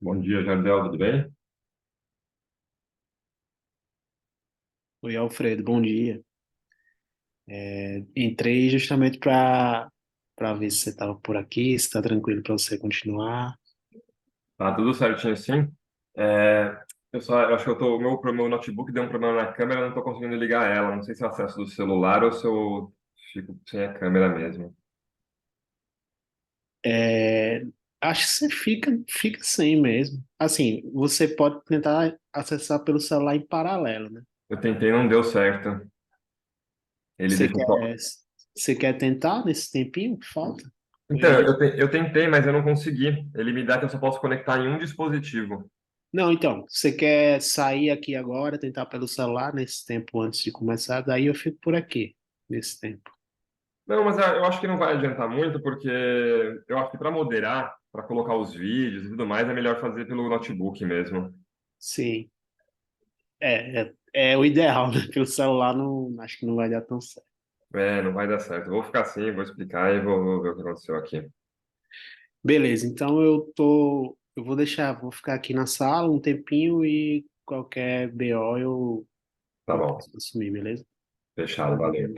Bom dia, Jardel, tudo bem? Oi, Alfredo, bom dia. Entrei justamente para ver se você estava por aqui, se está tranquilo para você continuar. Tá tudo certinho sim. Eu acho que o meu notebook deu um problema na câmera, eu não estou conseguindo ligar ela. Não sei se é acesso do celular ou se eu fico sem a câmera mesmo. É, Acho que você fica sem mesmo. Assim, você pode tentar acessar pelo celular em paralelo, né? Eu tentei, não deu certo. Ele Você deixa só. quer, você quer tentar nesse tempinho que falta? Então, É, eu tentei, mas eu não consegui. Ele me dá que eu só posso conectar em um dispositivo. Não, então, você quer sair aqui agora, tentar pelo celular nesse tempo antes de começar, daí eu fico por aqui, nesse tempo. Não, mas eu acho que não vai adiantar muito, porque eu acho que para moderar, para colocar os vídeos e tudo mais, é melhor fazer pelo notebook mesmo. Sim. É o ideal, né? Pelo celular não, acho que não vai dar tão certo. Não vai dar certo. Eu vou ficar assim, vou explicar e vou ver o que aconteceu aqui. Beleza, então eu vou vou ficar aqui na sala um tempinho e qualquer BO Tá eu bom, posso assumir, beleza? fechado, valeu.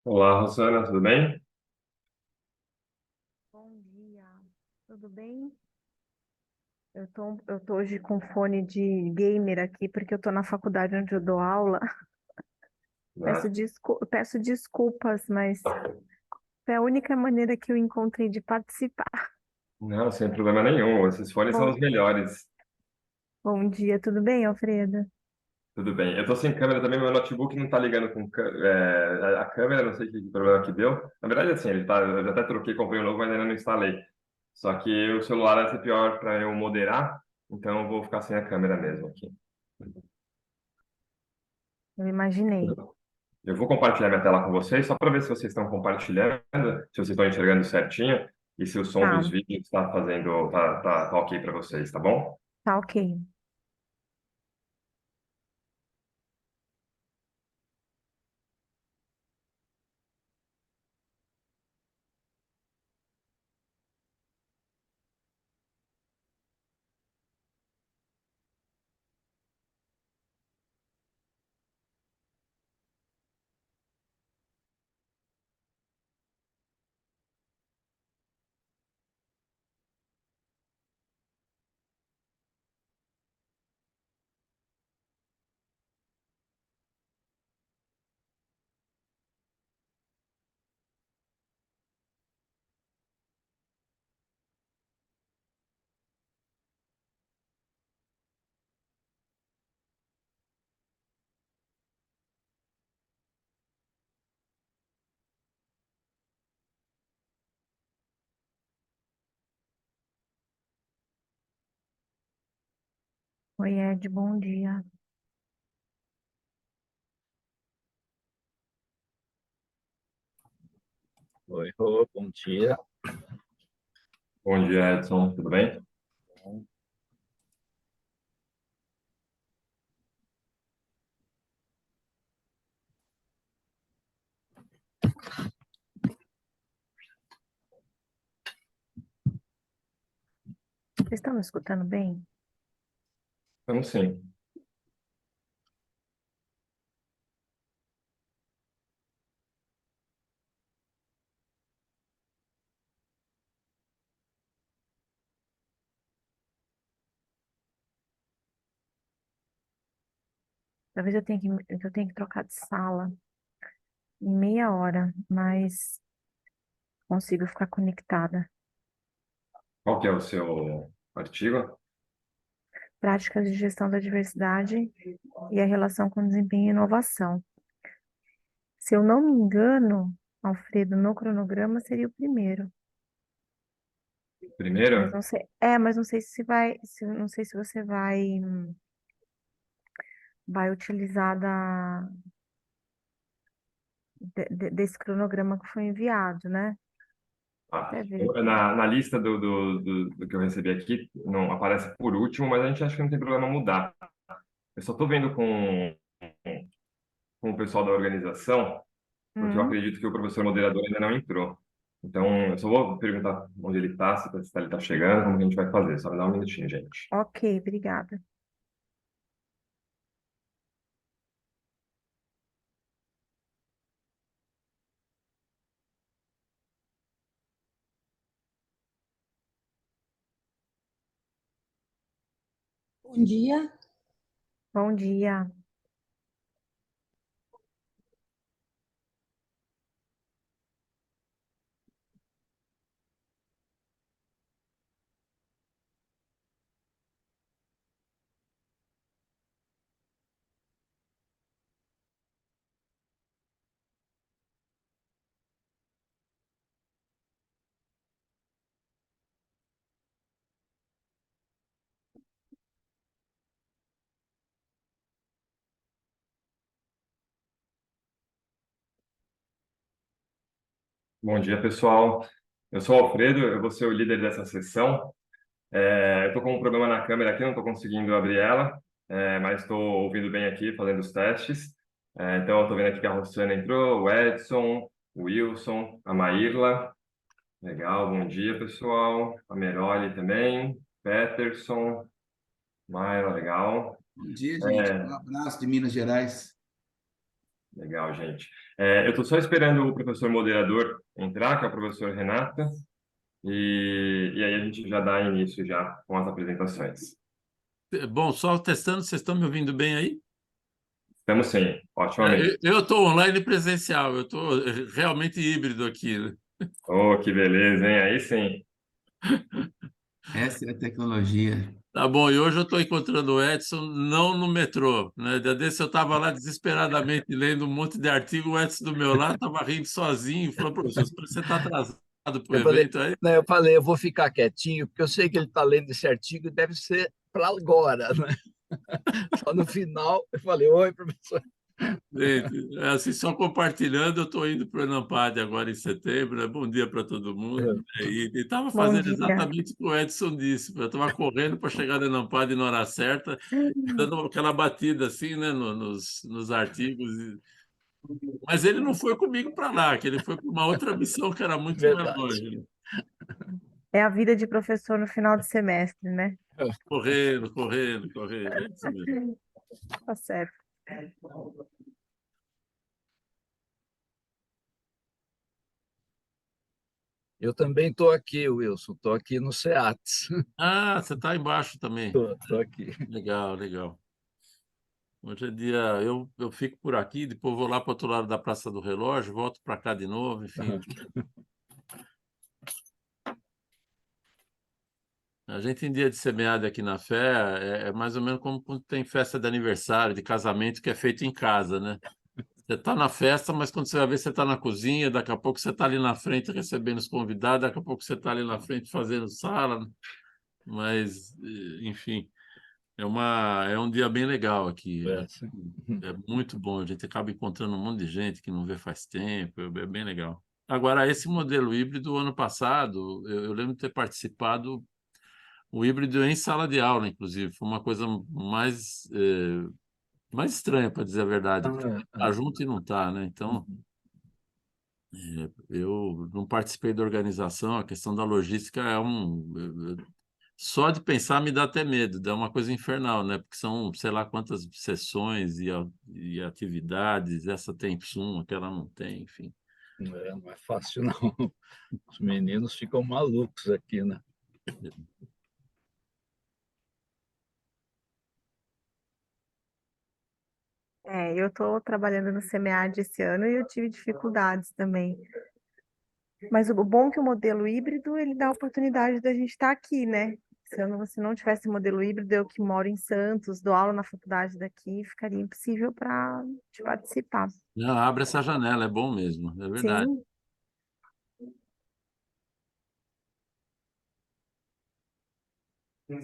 Olá, Rosana, tudo bem? Bom dia, tudo bem? Eu tô hoje com fone de gamer aqui porque eu tô na faculdade onde eu dou aula. Ah, Peço desculpas, mas é a única maneira que eu encontrei de participar. não, sem problema nenhum. Esses fones são Bom, os melhores. bom dia, tudo bem, Alfredo? Tudo bem. Eu tô sem câmera também, meu notebook não tá ligando com a câmera, não sei que problema que deu. Na verdade, assim, eu já até troquei, comprei um novo, mas ainda não instalei. Só que o celular vai ser pior para eu moderar, então eu vou ficar sem a câmera mesmo aqui. Eu imaginei. Eu vou compartilhar minha tela com vocês, só para ver se vocês estão compartilhando, se vocês estão enxergando certinho e se o som dos Tá, vídeos está tá ok para vocês, tá bom? tá ok. Oi, Ed, bom dia. Oi, Rô, bom dia. Bom dia, Edson, tudo bem? Vocês estão me escutando bem? Estamos sim. Talvez eu tenha que trocar de sala em meia hora, mas consigo ficar conectada. Qual que é o seu artigo? Práticas de gestão da diversidade e a relação com desempenho e inovação. Se eu não me engano, Alfredo, no cronograma seria o primeiro, mas Primeiro? não sei. Mas não sei não sei se você vai utilizar desse cronograma que foi enviado, né? Ah, Até ver aqui. na lista do que eu recebi aqui, não aparece por último, mas a gente acha que não tem problema mudar. Eu só estou vendo com o pessoal da organização, porque eu Hum, acredito que o professor moderador ainda não entrou. Então, eu só vou perguntar onde ele está, se ele está chegando, como que a gente vai fazer. Só me dá um minutinho, gente. ok, obrigada. Bom dia. Bom dia. Bom dia, pessoal. Eu sou o Alfredo, eu vou ser o líder dessa sessão. Eu estou com um problema na câmera aqui, não estou conseguindo abrir ela, mas estou ouvindo bem aqui, fazendo os testes. Então, eu estou vendo aqui que a Rossana entrou, o Edson, o Wilson, a Maírla. Legal, bom dia, pessoal. A Meroli também, Peterson, Maila, legal. Bom dia, gente. Um abraço de Minas Gerais. Legal, gente. Eu estou só esperando o professor moderador entrar, que é o professor Renata, e aí a gente já dá início já com as apresentações. Bom, só testando, vocês estão me ouvindo bem aí? Estamos sim, otimamente. Eu estou online presencial, eu estou realmente híbrido aqui, né? Oh, que beleza, hein? Aí sim. Essa é a tecnologia. Tá bom, e hoje eu estou encontrando o Edson não no metrô, né? Dia desse eu estava lá desesperadamente lendo um monte de artigo, o Edson do meu lado estava rindo sozinho, falou, professor, você está atrasado para o Eu falei, evento aí? não, eu falei, eu vou ficar quietinho, porque eu sei que ele está lendo esse artigo e deve ser para agora, né? Só no final eu falei, oi, professor. Gente, é assim, só compartilhando, eu estou indo para o Enampad agora em setembro, né? Bom dia para todo mundo. E estava Bom fazendo dia. exatamente o que o Edson disse. Eu estava correndo para chegar no Enampad na hora certa, dando aquela batida assim, né, nos artigos. Mas ele não foi comigo para lá, que ele foi para uma outra missão que era muito mais Verdade. longe, né? É a vida de professor no final de semestre, né? Correndo, correndo, correndo. É isso mesmo. Tá certo. Eu também estou aqui, Wilson, estou aqui no SEATS. Ah, você está embaixo também. Estou aqui. Legal, legal. Hoje é dia. Eu fico por aqui, depois vou lá para o outro lado da Praça do Relógio, volto para cá de novo, enfim. A gente, em dia de semeada aqui na fé, é mais ou menos como quando tem festa de aniversário, de casamento, que é feito em casa, né? Você está na festa, mas quando você vai ver, você está na cozinha, daqui a pouco você está ali na frente recebendo os convidados, daqui a pouco você está ali na frente fazendo sala, mas, enfim. É um dia bem legal aqui. Sim. É muito bom. A gente acaba encontrando um monte de gente que não vê faz tempo. É bem legal. Agora, esse modelo híbrido, ano passado, eu lembro de ter participado, o híbrido em sala de aula, inclusive. Foi uma coisa mais estranha, para dizer a verdade, porque tá junto e não tá, né? Então, eu não participei da organização, a questão da logística só de pensar me dá até medo, dá uma coisa infernal, né? Porque são, sei lá quantas sessões e atividades, essa tem Zoom, aquela não tem, enfim. Não é fácil, não. Os meninos ficam malucos aqui, né? Eu estou trabalhando no SEMEAD esse ano e eu tive dificuldades também. Mas o bom é que o modelo híbrido, ele dá a oportunidade da gente estar aqui, né? Se não tivesse modelo híbrido, eu que moro em Santos, dou aula na faculdade daqui, ficaria impossível para te participar. Não, abre essa janela, é bom mesmo, é verdade. Sim,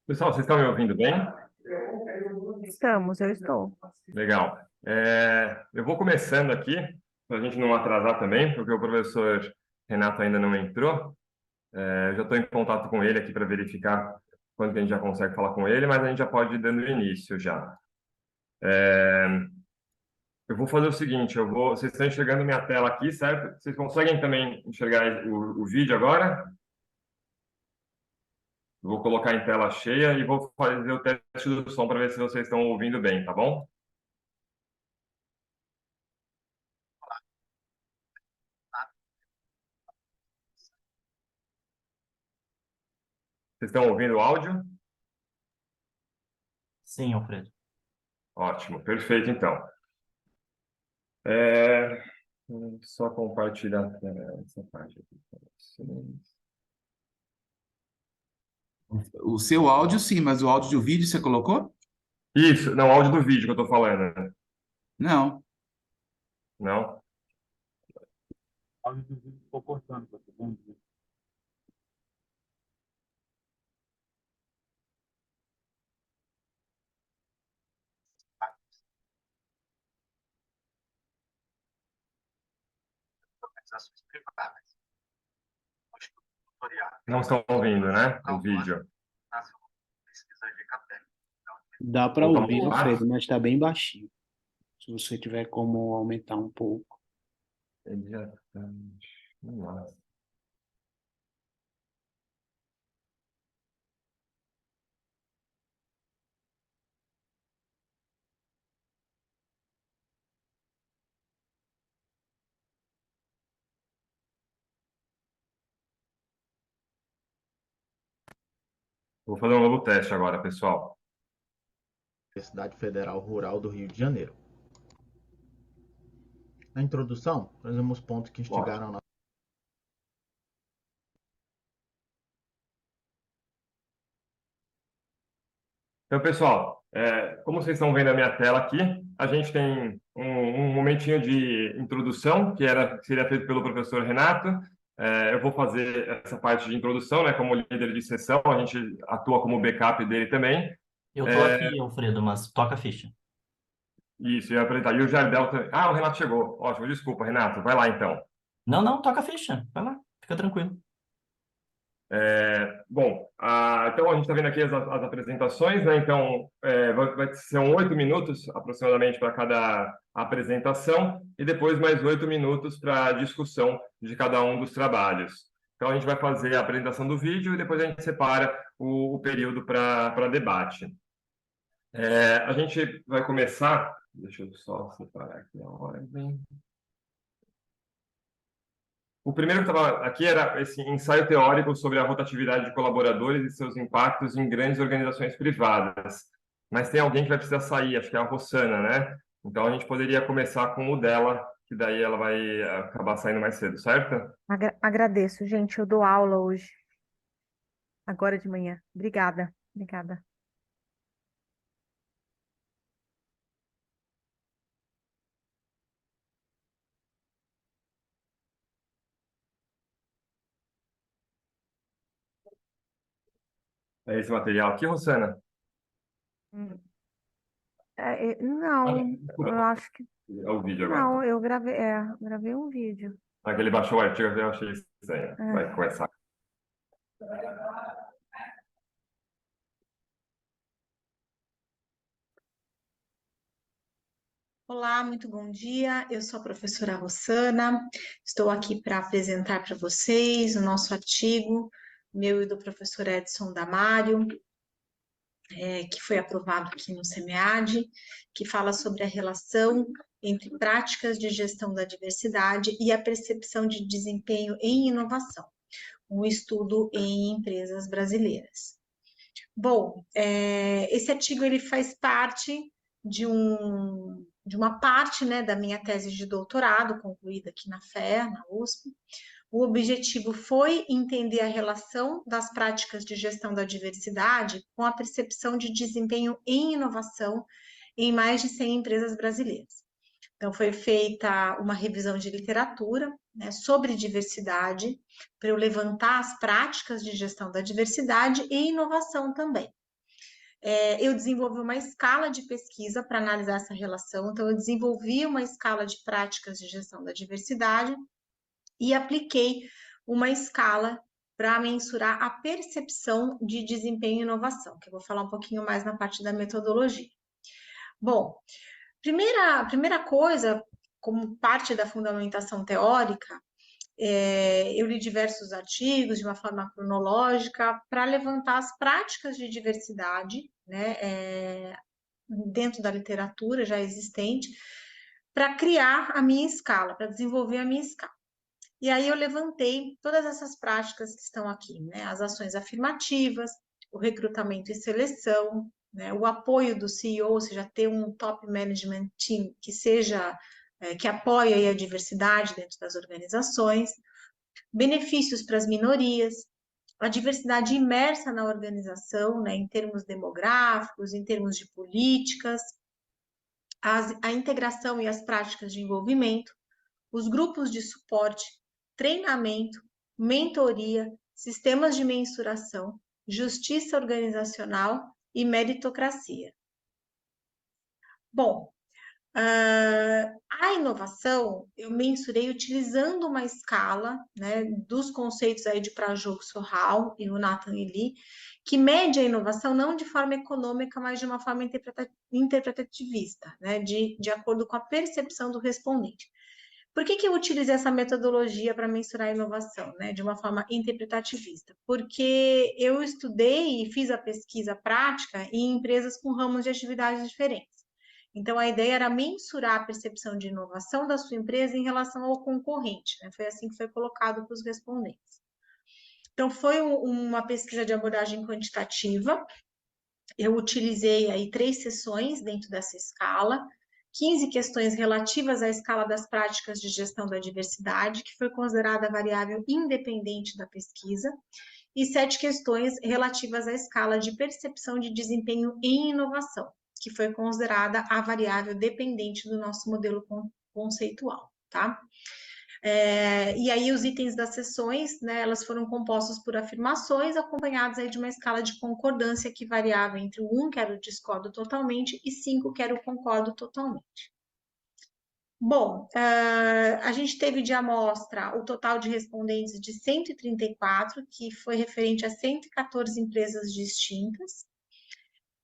Pessoal, vocês estão me ouvindo bem? eu estou. Legal. Eu vou começando aqui, para a gente não atrasar também, porque o professor Renato ainda não entrou. Eu já estou em contato com ele aqui para verificar quando que a gente já consegue falar com ele, mas a gente já pode ir dando início já. Eu vou fazer o seguinte, vocês estão enxergando minha tela aqui, certo? Vocês conseguem também enxergar o vídeo agora? Eu vou colocar em tela cheia e vou fazer o teste do som para ver se vocês estão ouvindo bem, tá bom? Vocês estão ouvindo o áudio? Sim, Alfredo. Ótimo, perfeito então. É, Vou só compartilhar essa parte aqui com vocês. O seu áudio, sim, mas o áudio do vídeo você colocou? Isso, não, áudio do vídeo que eu estou falando, né? Não. Não? O áudio do vídeo ficou cortando, tá bom? Não estão ouvindo, né? O vídeo. Dá para Voltar um ouvir, pouco mais? Alfredo, mas está bem baixinho. Se você tiver como aumentar um pouco. Ele já tá... Nossa. Vou fazer um novo teste agora, pessoal. Universidade Federal Rural do Rio de Janeiro. Na introdução, trazemos pontos que instigaram a Então, pessoal, como vocês estão vendo a minha tela aqui, a gente tem um momentinho de introdução, que seria feito pelo professor Renato. Eu vou fazer essa parte de introdução, né, como líder de sessão, a gente atua como backup dele também. Eu tô aqui, Alfredo, mas toca a ficha. Isso, eu ia apresentar. E o Jardel também. Ah, o Renato chegou. Ótimo, desculpa, Renato. Vai lá, então. Não, toca a ficha. Vai lá, fica tranquilo. Bom, então a gente está vendo aqui as apresentações, né? Então, são 8 minutos aproximadamente para cada apresentação e depois mais 8 minutos para a discussão de cada um dos trabalhos. Então, a gente vai fazer a apresentação do vídeo e depois a gente separa o período para debate. A gente vai começar. Deixa eu só separar aqui a ordem. O primeiro que estava aqui era esse ensaio teórico sobre a rotatividade de colaboradores e seus impactos em grandes organizações privadas. Mas tem alguém que vai precisar sair, acho que é a Rossana, né? Então a gente poderia começar com o dela, que daí ela vai acabar saindo mais cedo, certo? Agradeço, gente. Eu dou aula hoje, agora de manhã. Obrigada, obrigada. É esse material aqui, Rosana? Hum. Não, eu acho que É o vídeo agora, não, então. eu gravei um vídeo. Ah, que ele baixou o artigo, eu achei estranho. Vai É. começar. Olá, muito bom dia. Eu sou a professora Rossana. Estou aqui para apresentar para vocês o nosso artigo, meu e do professor Edson Damário, que foi aprovado aqui no SEMEAD, que fala sobre a relação entre práticas de gestão da diversidade e a percepção de desempenho em inovação, um estudo em empresas brasileiras. Bom, esse artigo ele faz parte de uma parte, né, da minha tese de doutorado, concluída aqui na FEA, na USP. O objetivo foi entender a relação das práticas de gestão da diversidade com a percepção de desempenho em inovação em mais de 100 empresas brasileiras. Então, foi feita uma revisão de literatura, né, sobre diversidade, para eu levantar as práticas de gestão da diversidade e inovação também. Eu desenvolvi uma escala de pesquisa para analisar essa relação, então eu desenvolvi uma escala de práticas de gestão da diversidade e apliquei uma escala para mensurar a percepção de desempenho e inovação, que eu vou falar um pouquinho mais na parte da metodologia. Bom, primeira coisa, como parte da fundamentação teórica, eu li diversos artigos de uma forma cronológica para levantar as práticas de diversidade, né, dentro da literatura já existente, para criar a minha escala, para desenvolver a minha escala. E aí eu levantei todas essas práticas que estão aqui, né, as ações afirmativas, o recrutamento e seleção, né, o apoio do CEO, ou seja, ter um top management team que seja que apoie a diversidade dentro das organizações, benefícios para as minorias, a diversidade imersa na organização, né, em termos demográficos, em termos de políticas, a integração e as práticas de envolvimento, os grupos de suporte, treinamento, mentoria, sistemas de mensuração, justiça organizacional e meritocracia. Bom, a inovação eu mensurei utilizando uma escala, né, dos conceitos aí de Prajogo-Sorral e o Nathan Lee, que mede a inovação não de forma econômica, mas de uma forma interpretativista, né, de acordo com a percepção do respondente. Por que eu utilizei essa metodologia para mensurar a inovação, né, de uma forma interpretativista? Porque eu estudei e fiz a pesquisa prática em empresas com ramos de atividades diferentes. Então, a ideia era mensurar a percepção de inovação da sua empresa em relação ao concorrente, né? Foi assim que foi colocado para os respondentes. Então, foi uma pesquisa de abordagem quantitativa. Eu utilizei aí 3 sessões dentro dessa escala, 15 questões relativas à escala das práticas de gestão da diversidade, que foi considerada variável independente da pesquisa, e 7 questões relativas à escala de percepção de desempenho em inovação, que foi considerada a variável dependente do nosso modelo conceitual, tá? E aí os itens das sessões, né, elas foram compostos por afirmações acompanhadas aí de uma escala de concordância que variava entre 1, que era o discordo totalmente, e 5, que era o concordo totalmente. Bom, a gente teve de amostra o total de respondentes de 134, que foi referente a 114 empresas distintas.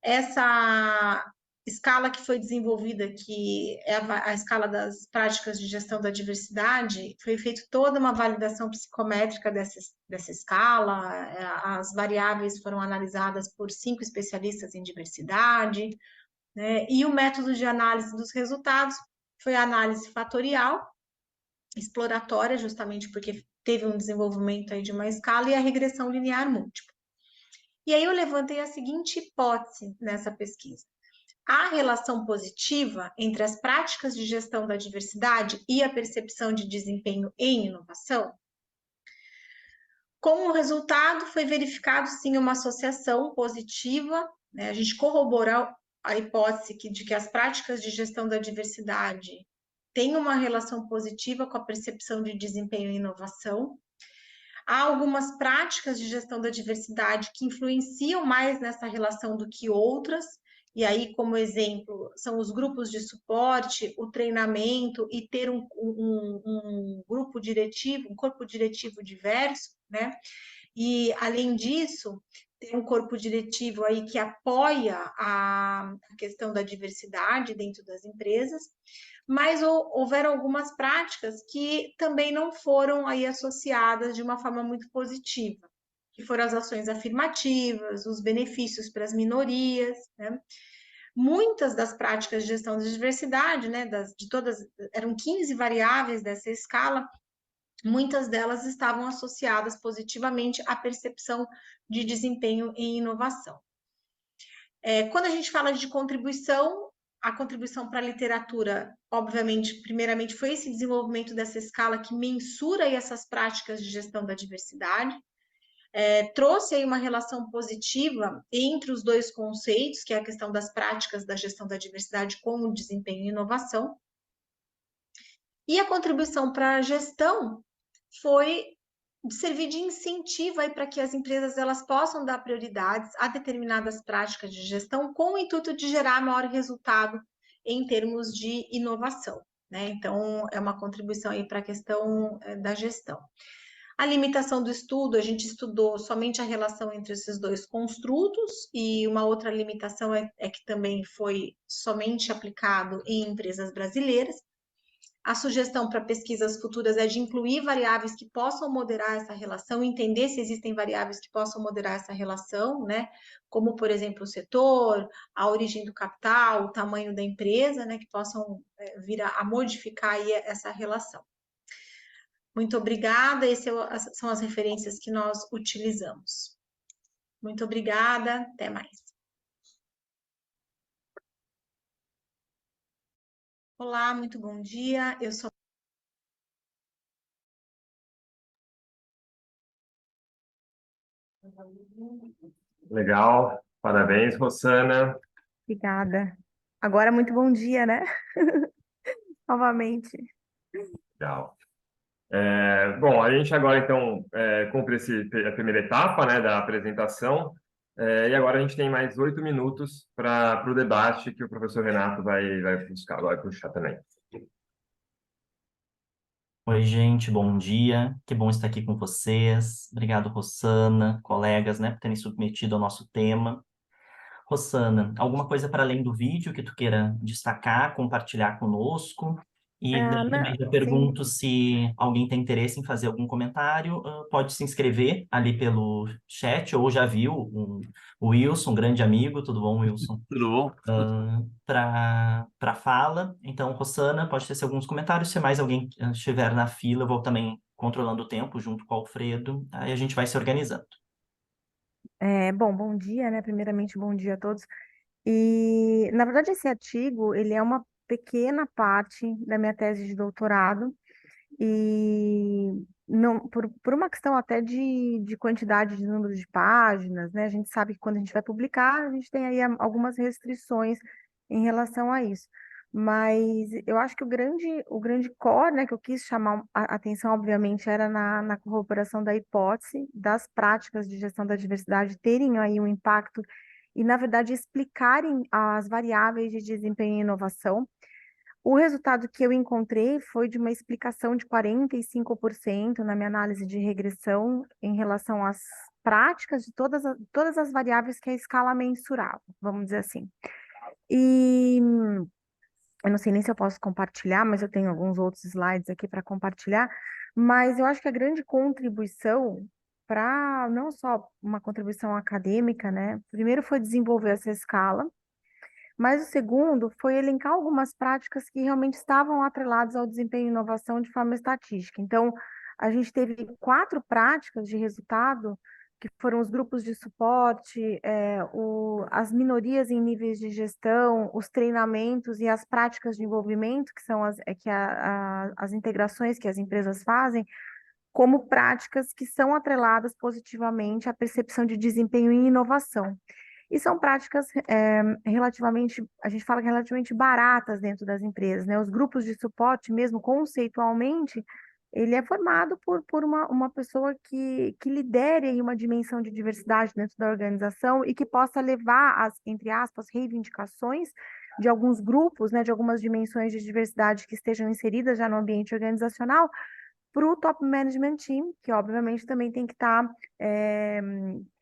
Essa escala que foi desenvolvida, que é a escala das práticas de gestão da diversidade, foi feita toda uma validação psicométrica dessa escala, as variáveis foram analisadas por 5 especialistas em diversidade, né, e o método de análise dos resultados foi a análise fatorial, exploratória, justamente porque teve um desenvolvimento aí de uma escala, e a regressão linear múltipla. E aí eu levantei a seguinte hipótese nessa pesquisa. Há relação positiva entre as práticas de gestão da diversidade e a percepção de desempenho em inovação? Como resultado, foi verificado sim uma associação positiva, né? A gente corroborou a hipótese de que as práticas de gestão da diversidade têm uma relação positiva com a percepção de desempenho e inovação. Há algumas práticas de gestão da diversidade que influenciam mais nessa relação do que outras, e aí, como exemplo, são os grupos de suporte, o treinamento e ter um grupo diretivo, um corpo diretivo diverso, né? E, além disso, tem um corpo diretivo aí que apoia a questão da diversidade dentro das empresas, mas houveram algumas práticas que também não foram aí associadas de uma forma muito positiva, que foram as ações afirmativas, os benefícios para as minorias, né? Muitas das práticas de gestão de diversidade, né, de todas, eram 15 variáveis dessa escala, muitas delas estavam associadas positivamente à percepção de desempenho em inovação. Quando a gente fala de contribuição, a contribuição para a literatura, obviamente, primeiramente, foi esse desenvolvimento dessa escala que mensura aí essas práticas de gestão da diversidade, trouxe aí uma relação positiva entre os dois conceitos, que é a questão das práticas da gestão da diversidade com o desempenho e inovação. E a contribuição para a gestão foi servir de incentivo aí para que as empresas elas possam dar prioridades a determinadas práticas de gestão com o intuito de gerar maior resultado em termos de inovação, né? Então, é uma contribuição aí para a questão da gestão. A limitação do estudo, a gente estudou somente a relação entre esses dois construtos, e uma outra limitação é que também foi somente aplicado em empresas brasileiras. A sugestão para pesquisas futuras é de incluir variáveis que possam moderar essa relação, entender se existem variáveis que possam moderar essa relação, né? Como, por exemplo, o setor, a origem do capital, o tamanho da empresa, né? Que possam vir a modificar aí essa relação. Muito obrigada, essas são as referências que nós utilizamos. Muito obrigada, até mais. Olá, muito bom dia, eu sou... Legal, parabéns, Rosana. Obrigada. Agora, muito bom dia, né? Novamente. Legal. Bom, a gente agora, então, cumpre a primeira etapa, né, da apresentação, e agora a gente tem mais 8 minutos para o debate que o professor Renato vai puxar também. Oi, gente, bom dia. Que bom estar aqui com vocês. Obrigado, Rosana, colegas, né, por terem submetido ao nosso tema. Rosana, alguma coisa para além do vídeo que tu queira destacar, compartilhar conosco? E daí também já Sim. pergunto se alguém tem interesse em fazer algum comentário, pode se inscrever ali pelo chat, ou já viu o Wilson, um grande amigo, tudo bom, Wilson? Tudo bom? Para fala. Então, Rosana, pode ter alguns comentários. Se mais alguém estiver na fila, eu vou também controlando o tempo junto com o Alfredo, aí a gente vai se organizando. Bom dia, né? Primeiramente, bom dia a todos. E, na verdade, esse artigo, ele é uma pequena parte da minha tese de doutorado, e não, por uma questão até de quantidade de número de páginas, né? A gente sabe que quando a gente vai publicar, a gente tem aí algumas restrições em relação a isso. Mas eu acho que o grande core, né, que eu quis chamar a atenção, obviamente, era na corroboração da hipótese das práticas de gestão da diversidade terem aí um impacto e, na verdade, explicarem as variáveis de desempenho e inovação. O resultado que eu encontrei foi de uma explicação de 45% na minha análise de regressão em relação às práticas de todas as variáveis que a escala mensurava, vamos dizer assim. E eu não sei nem se eu posso compartilhar, mas eu tenho alguns outros slides aqui para compartilhar. Mas eu acho que a grande contribuição para não só uma contribuição acadêmica, né? Primeiro foi desenvolver essa escala, mas o segundo foi elencar algumas práticas que realmente estavam atreladas ao desempenho e inovação de forma estatística. Então, a gente teve 4 práticas de resultado, que foram os grupos de suporte, as minorias em níveis de gestão, os treinamentos e as práticas de envolvimento, que são as integrações que as empresas fazem, como práticas que são atreladas positivamente à percepção de desempenho e inovação. E são práticas relativamente, a gente fala que relativamente baratas dentro das empresas, né? Os grupos de suporte, mesmo conceitualmente, ele é formado por uma pessoa que lidere aí uma dimensão de diversidade dentro da organização e que possa levar as, entre aspas, reivindicações de alguns grupos, né, de algumas dimensões de diversidade que estejam inseridas já no ambiente organizacional para o top management team, que obviamente também tem que estar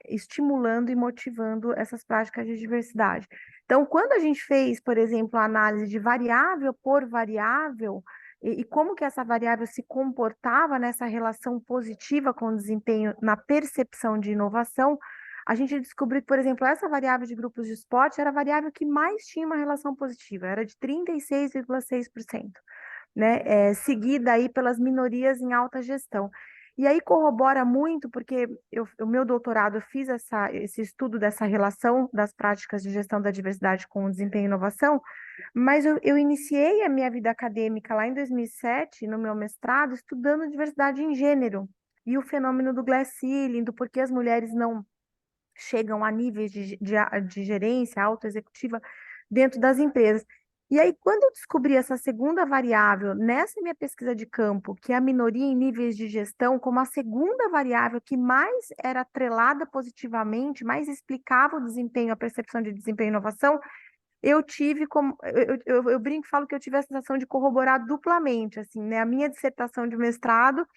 estimulando e motivando essas práticas de diversidade. Então, quando a gente fez, por exemplo, a análise de variável por variável, e como que essa variável se comportava nessa relação positiva com o desempenho na percepção de inovação, a gente descobriu que, por exemplo, essa variável de grupos de esporte era a variável que mais tinha uma relação positiva, era de 36,6%, né? Seguida aí pelas minorias em alta gestão. E aí corrobora muito, porque o meu doutorado eu fiz esse estudo dessa relação das práticas de gestão da diversidade com o desempenho e inovação, mas eu iniciei a minha vida acadêmica lá em 2007, no meu mestrado, estudando diversidade em gênero e o fenômeno do glass ceiling, do porquê as mulheres não chegam a níveis de gerência autoexecutiva dentro das empresas. E aí, quando eu descobri essa segunda variável nessa minha pesquisa de campo, que é a minoria em níveis de gestão, como a segunda variável que mais era atrelada positivamente, mais explicava o desempenho, a percepção de desempenho e inovação, eu tive como eu brinco e falo que eu tive a sensação de corroborar duplamente, assim, né, a minha dissertação de mestrado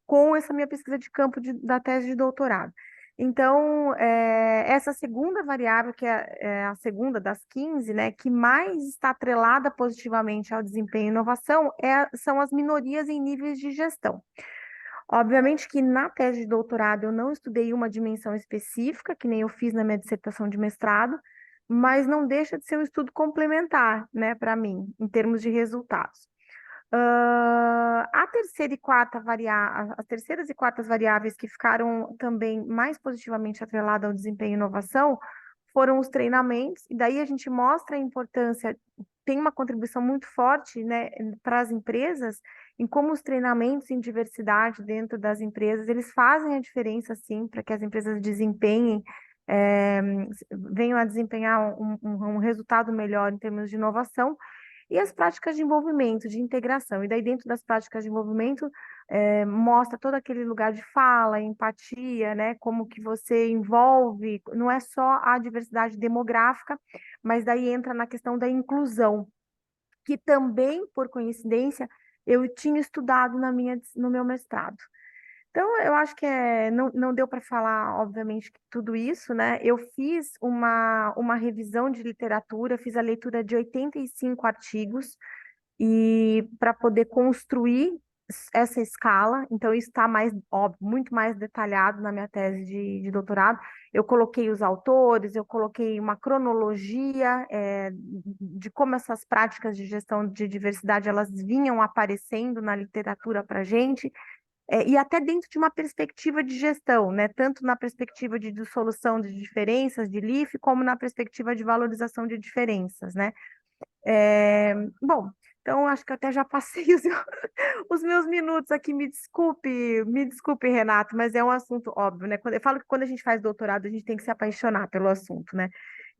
com essa minha pesquisa de campo da tese de doutorado. Então, essa segunda variável, que é a segunda das 15, né, que mais está atrelada positivamente ao desempenho e inovação, são as minorias em níveis de gestão. Obviamente que na tese de doutorado eu não estudei uma dimensão específica, que nem eu fiz na minha dissertação de mestrado, mas não deixa de ser um estudo complementar, né, para mim, em termos de resultados. As terceiras e quartas variáveis que ficaram também mais positivamente atreladas ao desempenho e inovação foram os treinamentos, e daí a gente mostra a importância, tem uma contribuição muito forte, né, para as empresas, em como os treinamentos em diversidade dentro das empresas, eles fazem a diferença, sim, para que as empresas desempenhem, venham a desempenhar um resultado melhor em termos de inovação, e as práticas de envolvimento, de integração. E daí, dentro das práticas de envolvimento, mostra todo aquele lugar de fala, empatia, né? Como que você envolve, não é só a diversidade demográfica, mas daí entra na questão da inclusão, que também, por coincidência, eu tinha estudado no meu mestrado. Então, eu acho que não deu para falar, obviamente, tudo isso, né? Eu fiz uma revisão de literatura, fiz a leitura de 85 artigos e para poder construir essa escala, então isso está mais óbvio, muito mais detalhado na minha tese de doutorado. Eu coloquei os autores, eu coloquei uma cronologia de como essas práticas de gestão de diversidade elas vinham aparecendo na literatura para a gente. E até dentro de uma perspectiva de gestão, né? Tanto na perspectiva de dissolução de diferenças, de LIF, como na perspectiva de valorização de diferenças, né? Bom, então acho que eu até já passei os meus minutos aqui, me desculpe, Renato, mas é um assunto óbvio, né? Eu falo que quando a gente faz doutorado, a gente tem que se apaixonar pelo assunto, né?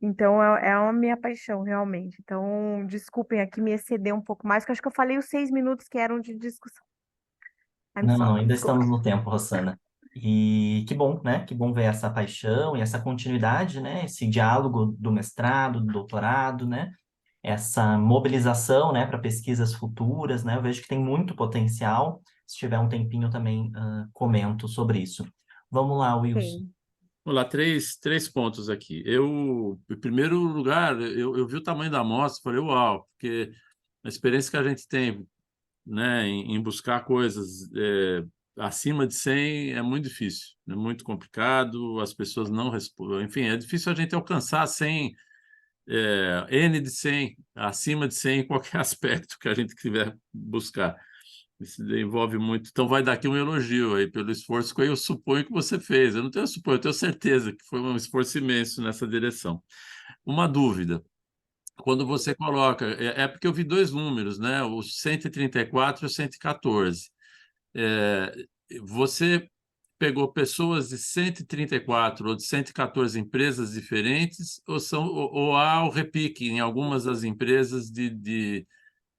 Então é a minha paixão, realmente. Então, desculpem aqui me exceder um pouco mais, porque eu acho que eu falei os 6 minutos que eram de discussão. I'm Não, sorry, ainda desculpa. estamos no tempo, Rossana. E que bom, né? Que bom ver essa paixão e essa continuidade, né? Esse diálogo do mestrado, do doutorado, né? Essa mobilização, né, para pesquisas futuras, né? Eu vejo que tem muito potencial. Se tiver um tempinho também, comento sobre isso. Vamos lá, Wilson. Ok. Vamos lá, três pontos aqui. Em primeiro lugar, eu vi o tamanho da amostra e falei, uau, porque a experiência que a gente tem, né, em buscar coisas acima de 100 é muito difícil, é muito complicado, as pessoas não respondem, enfim, é difícil a gente alcançar 100, N de 100, acima de 100 em qualquer aspecto que a gente quiser buscar. Isso envolve muito. Então, vai dar aqui um elogio aí pelo esforço que eu suponho que você fez. Eu não tenho suponho, eu tenho certeza que foi um esforço imenso nessa direção. Uma dúvida. Quando você coloca, porque eu vi dois números, né? O 134 e o 114. Você pegou pessoas de 134 ou de 114 empresas diferentes, ou há o repique em algumas das empresas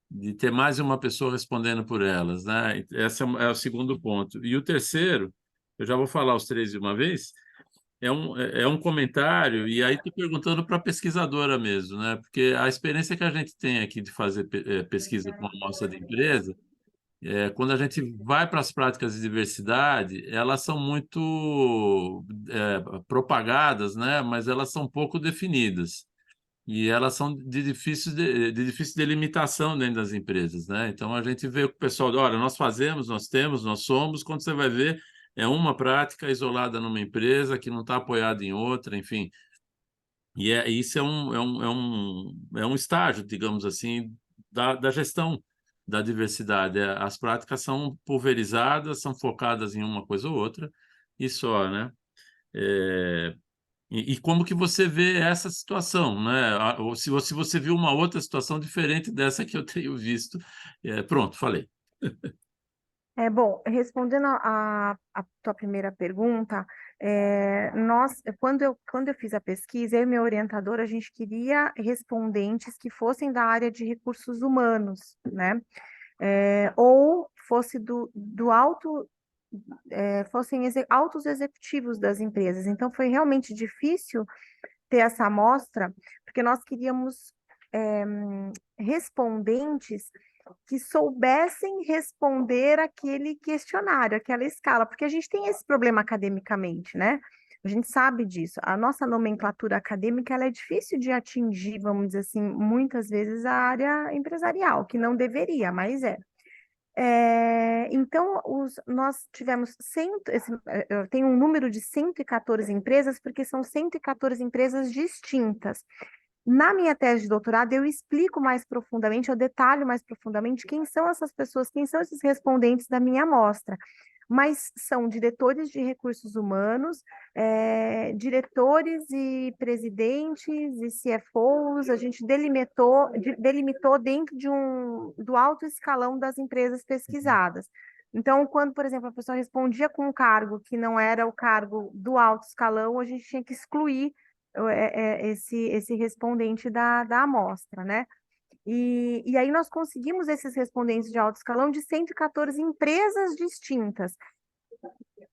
de ter mais de uma pessoa respondendo por elas, né? Esse é o segundo ponto. E o terceiro, eu já vou falar os três de uma vez, é um comentário, e aí estou perguntando para a pesquisadora mesmo, né? Porque a experiência que a gente tem aqui de fazer pesquisa com amostra de empresa, quando a gente vai para as práticas de diversidade, elas são muito propagadas, né? Mas elas são pouco definidas. E elas são de difícil delimitação dentro das empresas, né? Então a gente vê o pessoal, olha, nós fazemos, nós temos, nós somos, quando você vai ver, é uma prática isolada numa empresa que não está apoiada em outra, enfim. E isso é um estágio, digamos assim, da gestão da diversidade. As práticas são pulverizadas, são focadas em uma coisa ou outra, e só, né? É, e como que você vê essa situação, né? Ou se você viu uma outra situação diferente dessa que eu tenho visto. Pronto, falei. Bom, respondendo a tua primeira pergunta, quando eu fiz a pesquisa, eu e meu orientador, a gente queria respondentes que fossem da área de recursos humanos, né? Ou fosse do alto, fossem altos executivos das empresas. Então, foi realmente difícil ter essa amostra, porque nós queríamos respondentes que soubessem responder aquele questionário, aquela escala, porque a gente tem esse problema academicamente, né? A gente sabe disso. A nossa nomenclatura acadêmica ela é difícil de atingir, vamos dizer assim, muitas vezes a área empresarial, que não deveria, mas é. Então, nós tivemos eu tenho um número de 114 empresas, porque são 114 empresas distintas. Na minha tese de doutorado, eu explico mais profundamente, eu detalho mais profundamente quem são essas pessoas, quem são esses respondentes da minha amostra. Mas são diretores de recursos humanos, diretores e presidentes e CFOs, a gente delimitou dentro do alto escalão das empresas pesquisadas. Então, quando, por exemplo, a pessoa respondia com um cargo que não era o cargo do alto escalão, a gente tinha que excluir esse respondente da amostra, né? E aí nós conseguimos esses respondentes de alto escalão de 114 empresas distintas.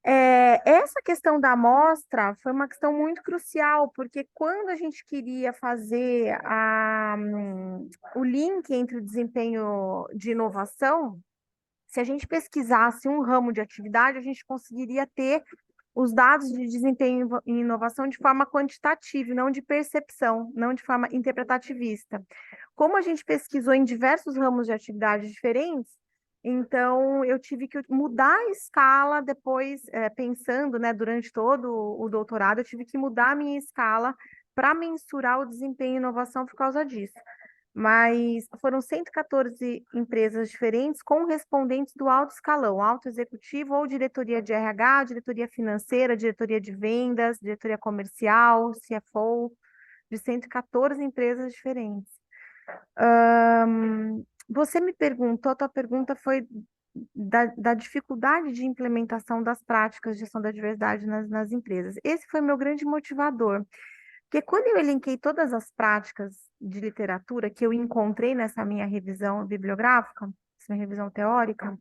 Essa questão da amostra foi uma questão muito crucial, porque quando a gente queria fazer o link entre o desempenho de inovação, se a gente pesquisasse um ramo de atividade, a gente conseguiria ter os dados de desempenho em inovação de forma quantitativa, não de percepção, não de forma interpretativista. Como a gente pesquisou em diversos ramos de atividades diferentes, então eu tive que mudar a escala depois, pensando, né, durante todo o doutorado, eu tive que mudar a minha escala para mensurar o desempenho em inovação por causa disso. Mas foram 114 empresas diferentes com respondentes do alto escalão, alto executivo ou diretoria de RH, diretoria financeira, diretoria de vendas, diretoria comercial, CFO, de 114 empresas diferentes. Você me perguntou, a tua pergunta foi da dificuldade de implementação das práticas de gestão da diversidade nas empresas. Esse foi meu grande motivador. Porque quando eu elenquei todas as práticas de literatura que eu encontrei nessa minha revisão bibliográfica, essa minha revisão teórica,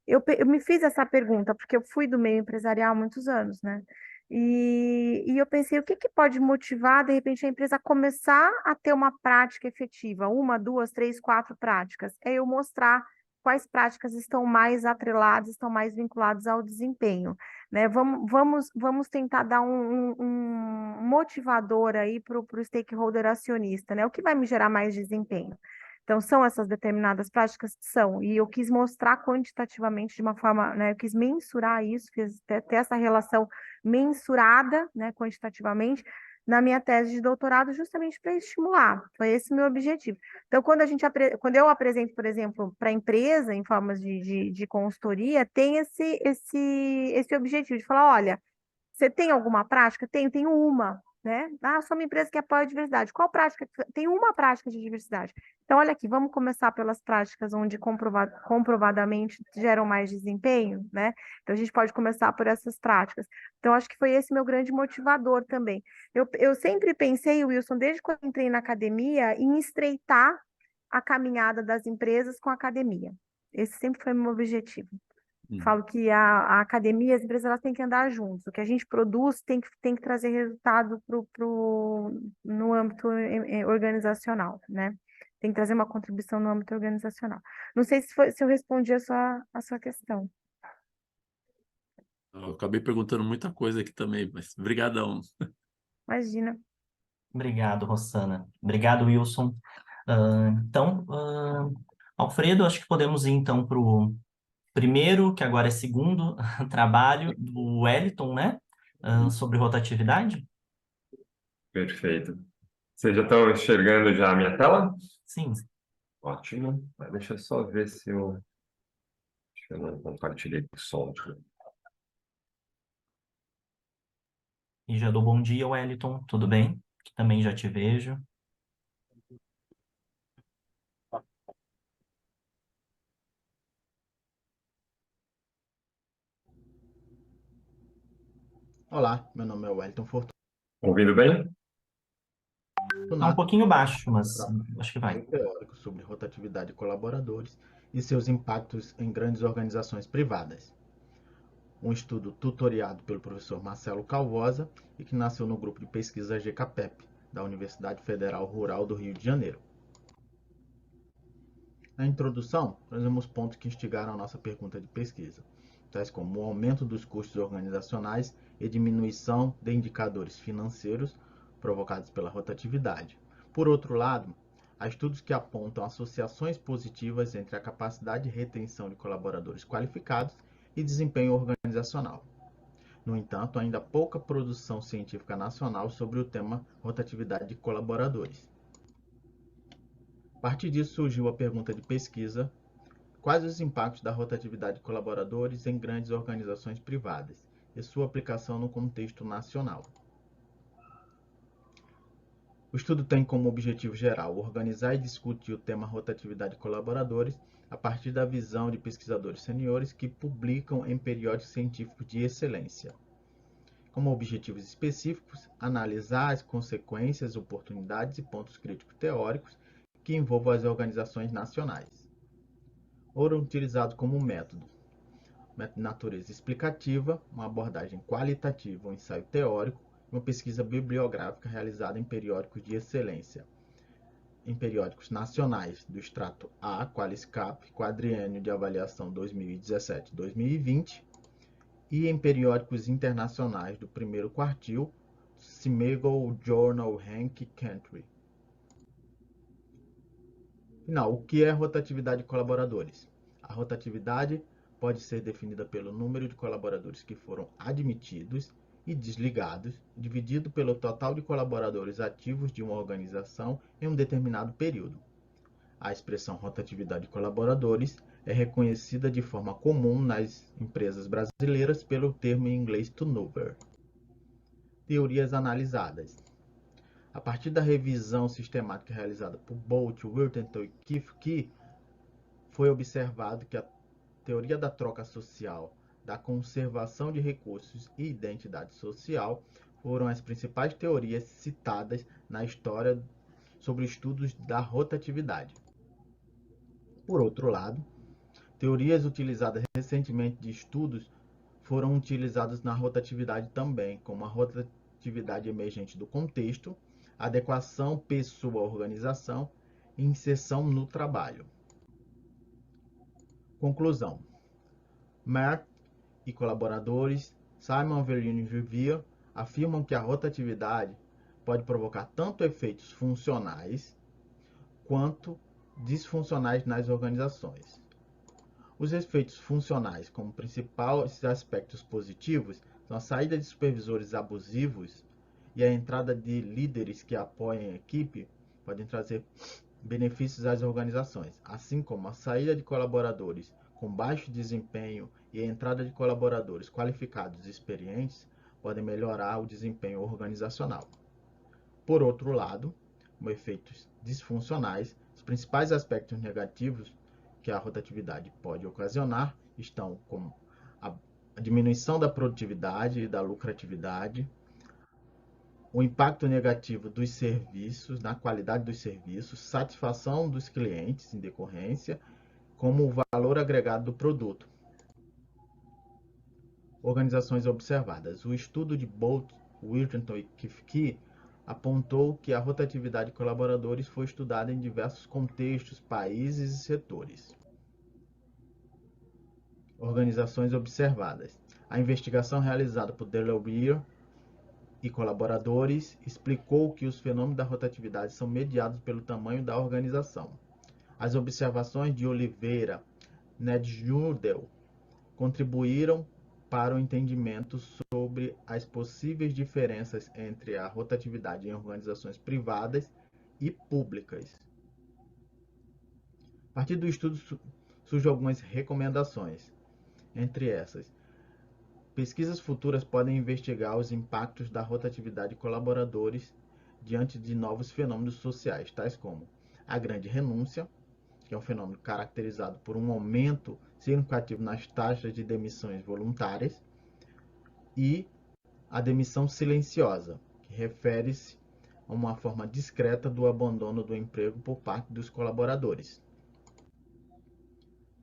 eu me fiz essa pergunta, porque eu fui do meio empresarial há muitos anos, né? E eu pensei, o que pode motivar, de repente, a empresa a começar a ter uma prática efetiva, uma, duas, três, quatro práticas? É eu mostrar quais práticas estão mais atreladas, estão mais vinculadas ao desempenho, né? Vamos tentar dar um motivador aí para o stakeholder acionista, né? O que vai me gerar mais desempenho? Então, são essas determinadas práticas? São, e eu quis mostrar quantitativamente de uma forma, né? Eu quis mensurar isso, fiz ter essa relação mensurada, né, quantitativamente, na minha tese de doutorado, justamente para estimular. Foi esse o meu objetivo. Então, quando eu apresento, por exemplo, para a empresa, em formas de consultoria, tem esse objetivo de falar, olha, você tem alguma prática? Tenho uma, né? Ah, sou uma empresa que apoia a diversidade. Qual prática? Tem uma prática de diversidade. Então, olha aqui, vamos começar pelas práticas onde comprovadamente geram mais desempenho, né? Então, a gente pode começar por essas práticas. Então, acho que foi esse meu grande motivador também. Eu sempre pensei, Wilson, desde quando entrei na academia, em estreitar a caminhada das empresas com a academia. Esse sempre foi o meu objetivo. Falo que a academia e as empresas elas têm que andar juntos. O que a gente produz tem que trazer resultado no âmbito organizacional, né? Tem que trazer uma contribuição no âmbito organizacional. Não sei se eu respondi a sua questão. Eu acabei perguntando muita coisa aqui também, mas brigadão. Imagina. Obrigado, Rossana. Obrigado, Wilson. Então, Alfredo, acho que podemos ir então para o primeiro, que agora é segundo trabalho do Wellington, né? Sobre rotatividade? Perfeito. Vocês já estão enxergando já a minha tela? Sim. Ótimo. Mas deixa eu só ver se eu... Acho que eu não compartilhei o som. E já dou bom dia, Wellington. Tudo bem? Que também já te vejo. Olá, meu nome é Wellington Ouvindo bem? Tá um Fortunato, pouquinho baixo, mas para acho que vai. um teórico sobre rotatividade de colaboradores e seus impactos em grandes organizações privadas. Um estudo tutoriado pelo professor Marcelo Calvosa e que nasceu no grupo de pesquisa GCAPEP, da Universidade Federal Rural do Rio de Janeiro. Na introdução, trazemos pontos que instigaram a nossa pergunta de pesquisa, tais como o aumento dos custos organizacionais e diminuição de indicadores financeiros provocados pela rotatividade. Por outro lado, há estudos que apontam associações positivas entre a capacidade de retenção de colaboradores qualificados e desempenho organizacional. No entanto, ainda há pouca produção científica nacional sobre o tema rotatividade de colaboradores. A partir disso surgiu a pergunta de pesquisa: quais os impactos da rotatividade de colaboradores em grandes organizações privadas e sua aplicação no contexto nacional? O estudo tem como objetivo geral organizar e discutir o tema rotatividade de colaboradores a partir da visão de pesquisadores seniores que publicam em periódicos científicos de excelência. Como objetivos específicos, analisar as consequências, oportunidades e pontos críticos teóricos que envolvam as organizações nacionais. Foram utilizados como método de natureza explicativa, uma abordagem qualitativa, um ensaio teórico e uma pesquisa bibliográfica realizada em periódicos de excelência. Em periódicos nacionais do extrato A, Qualiscap, Quadriênio de Avaliação 2017-2020, e em periódicos internacionais do primeiro quartil, Smeagol Journal Rank Country. Final, o que é rotatividade de colaboradores? A rotatividade pode ser definida pelo número de colaboradores que foram admitidos e desligados, dividido pelo total de colaboradores ativos de uma organização em um determinado período. A expressão rotatividade de colaboradores é reconhecida de forma comum nas empresas brasileiras pelo termo em inglês turnover. Teorias analisadas. A partir da revisão sistemática realizada por Bolt, Wirtenton e Keefe, foi observado que a teoria da troca social, da conservação de recursos e identidade social foram as principais teorias citadas na história sobre estudos da rotatividade. Por outro lado, teorias utilizadas recentemente de estudos foram utilizadas na rotatividade também, como a rotatividade emergente do contexto, adequação pessoa-organização e inserção no trabalho. Conclusão. Merck e colaboradores, Simon Verlaine-Rivière, afirmam que a rotatividade pode provocar tanto efeitos funcionais quanto disfuncionais nas organizações. Os efeitos funcionais, como principais aspectos positivos, são a saída de supervisores abusivos e a entrada de líderes que apoiem a equipe, podem trazer benefícios às organizações, assim como a saída de colaboradores com baixo desempenho e a entrada de colaboradores qualificados e experientes podem melhorar o desempenho organizacional. Por outro lado, como efeitos disfuncionais, os principais aspectos negativos que a rotatividade pode ocasionar estão como a diminuição da produtividade e da lucratividade, o impacto negativo dos serviços, na qualidade dos serviços, satisfação dos clientes em decorrência, como o valor agregado do produto. Organizações observadas. O estudo de Bolt, Wilton e Kifke apontou que a rotatividade de colaboradores foi estudada em diversos contextos, países e setores. Organizações observadas. A investigação realizada por Delaware e colaboradores explicou que os fenômenos da rotatividade são mediados pelo tamanho da organização. As observações de Oliveira Nedjudel contribuíram para o entendimento sobre as possíveis diferenças entre a rotatividade em organizações privadas e públicas. A partir do estudo surgem algumas recomendações. Entre essas, pesquisas futuras podem investigar os impactos da rotatividade de colaboradores diante de novos fenômenos sociais, tais como a grande renúncia, que é um fenômeno caracterizado por um aumento significativo nas taxas de demissões voluntárias, e a demissão silenciosa, que refere-se a uma forma discreta do abandono do emprego por parte dos colaboradores.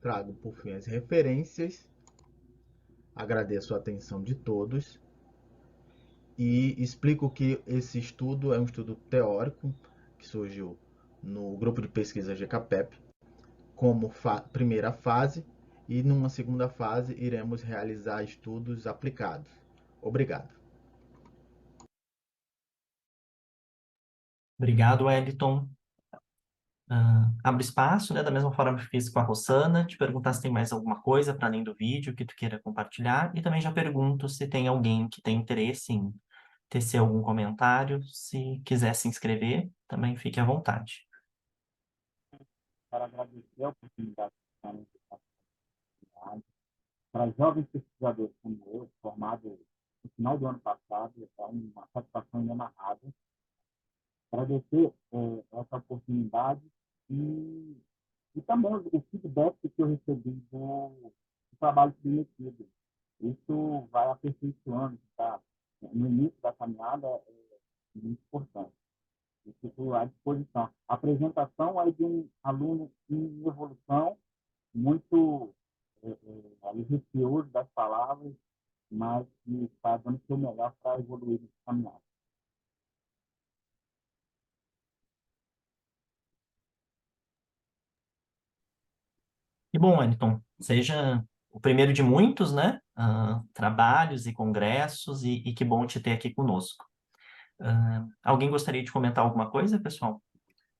Trago, por fim, as referências. Agradeço a atenção de todos e explico que esse estudo é um estudo teórico que surgiu no grupo de pesquisa GKPEP como primeira fase, e numa segunda fase iremos realizar estudos aplicados. Obrigado. Obrigado, Wellington. Abro espaço, né, da mesma forma que fiz com a Rossana, te perguntar se tem mais alguma coisa para além do vídeo que tu queira compartilhar, e também já pergunto se tem alguém que tem interesse em tecer algum comentário, se quiser se inscrever, também fique à vontade. Para agradecer a oportunidade de estar nesse espaço. Para jovens pesquisadores como eu, formado no final do ano passado, é uma satisfação inenarrável. Agradecer essa oportunidade e, e também o feedback que eu recebi do trabalho submetido. Isso vai aperfeiçoando, tá? No início da caminhada é muito importante. Isso à disposição. A apresentação é de um aluno em evolução, muito receoso das palavras, mas que está dando o seu melhor para evoluir nesse caminhada. E bom, Wellington, seja o primeiro de muitos, né? Trabalhos e congressos, e que bom te ter aqui conosco. Alguém gostaria de comentar alguma coisa, pessoal?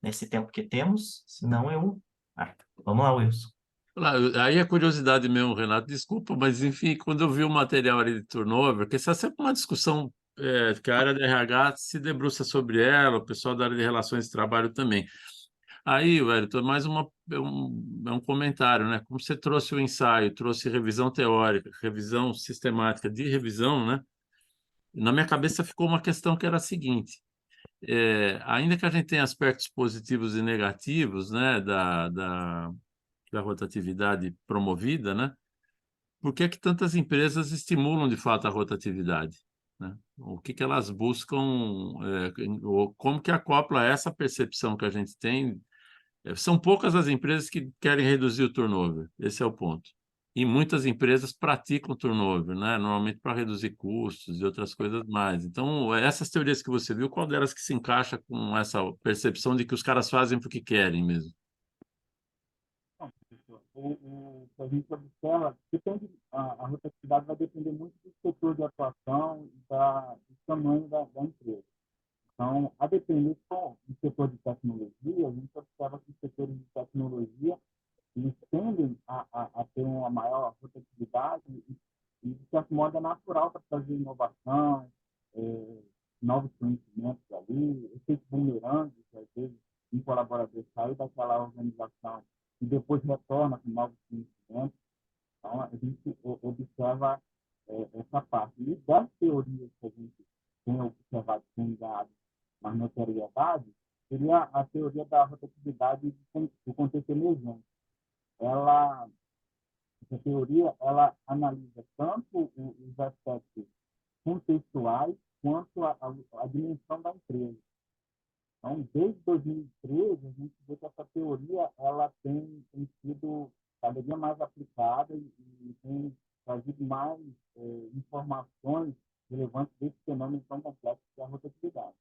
Nesse tempo que temos? Senão eu... vamos lá, Wilson. Aí é curiosidade mesmo, Renato, desculpa, mas enfim, quando eu vi o material ali de turnover, que essa é sempre uma discussão que a área de RH se debruça sobre ela, o pessoal da área de relações de trabalho também. Aí, Wellington, é um comentário, né? Como você trouxe o ensaio, trouxe revisão teórica, revisão sistemática de revisão, né? Na minha cabeça ficou uma questão que era a seguinte: ainda que a gente tenha aspectos positivos e negativos, né, da rotatividade promovida, né? Por que é que tantas empresas estimulam de fato a rotatividade, né? O que que elas buscam, como que acopla essa percepção que a gente tem? São poucas as empresas que querem reduzir o turnover, esse é o ponto. E muitas empresas praticam turnover, né? Normalmente para reduzir custos e outras coisas mais. Então, essas teorias que você viu, qual delas que se encaixa com essa percepção de que os caras fazem porque querem mesmo? Não, professor, o que a gente observa, a rotatividade vai depender muito do setor de atuação e do tamanho da empresa. Então, a depender do setor de tecnologia, a gente observa que os setores de tecnologia eles tendem a ter uma maior rotatividade de certo modo, é natural para trazer inovação, novos conhecimentos ali, efeitos bumerangues, às vezes, um colaborador sai daquela organização e depois retorna com novos conhecimentos. Então, a gente observa essa parte. E das teorias que a gente tem observado, tem dado mais notoriedade, seria a teoria da rotatividade do contexto emergente. Essa teoria ela analisa tanto os aspectos contextuais quanto à dimensão da empresa. Então, desde 2013, a gente vê que essa teoria ela tem sido cada dia mais aplicada e tem trazido mais informações relevantes desse fenômeno tão complexo que é a rotatividade.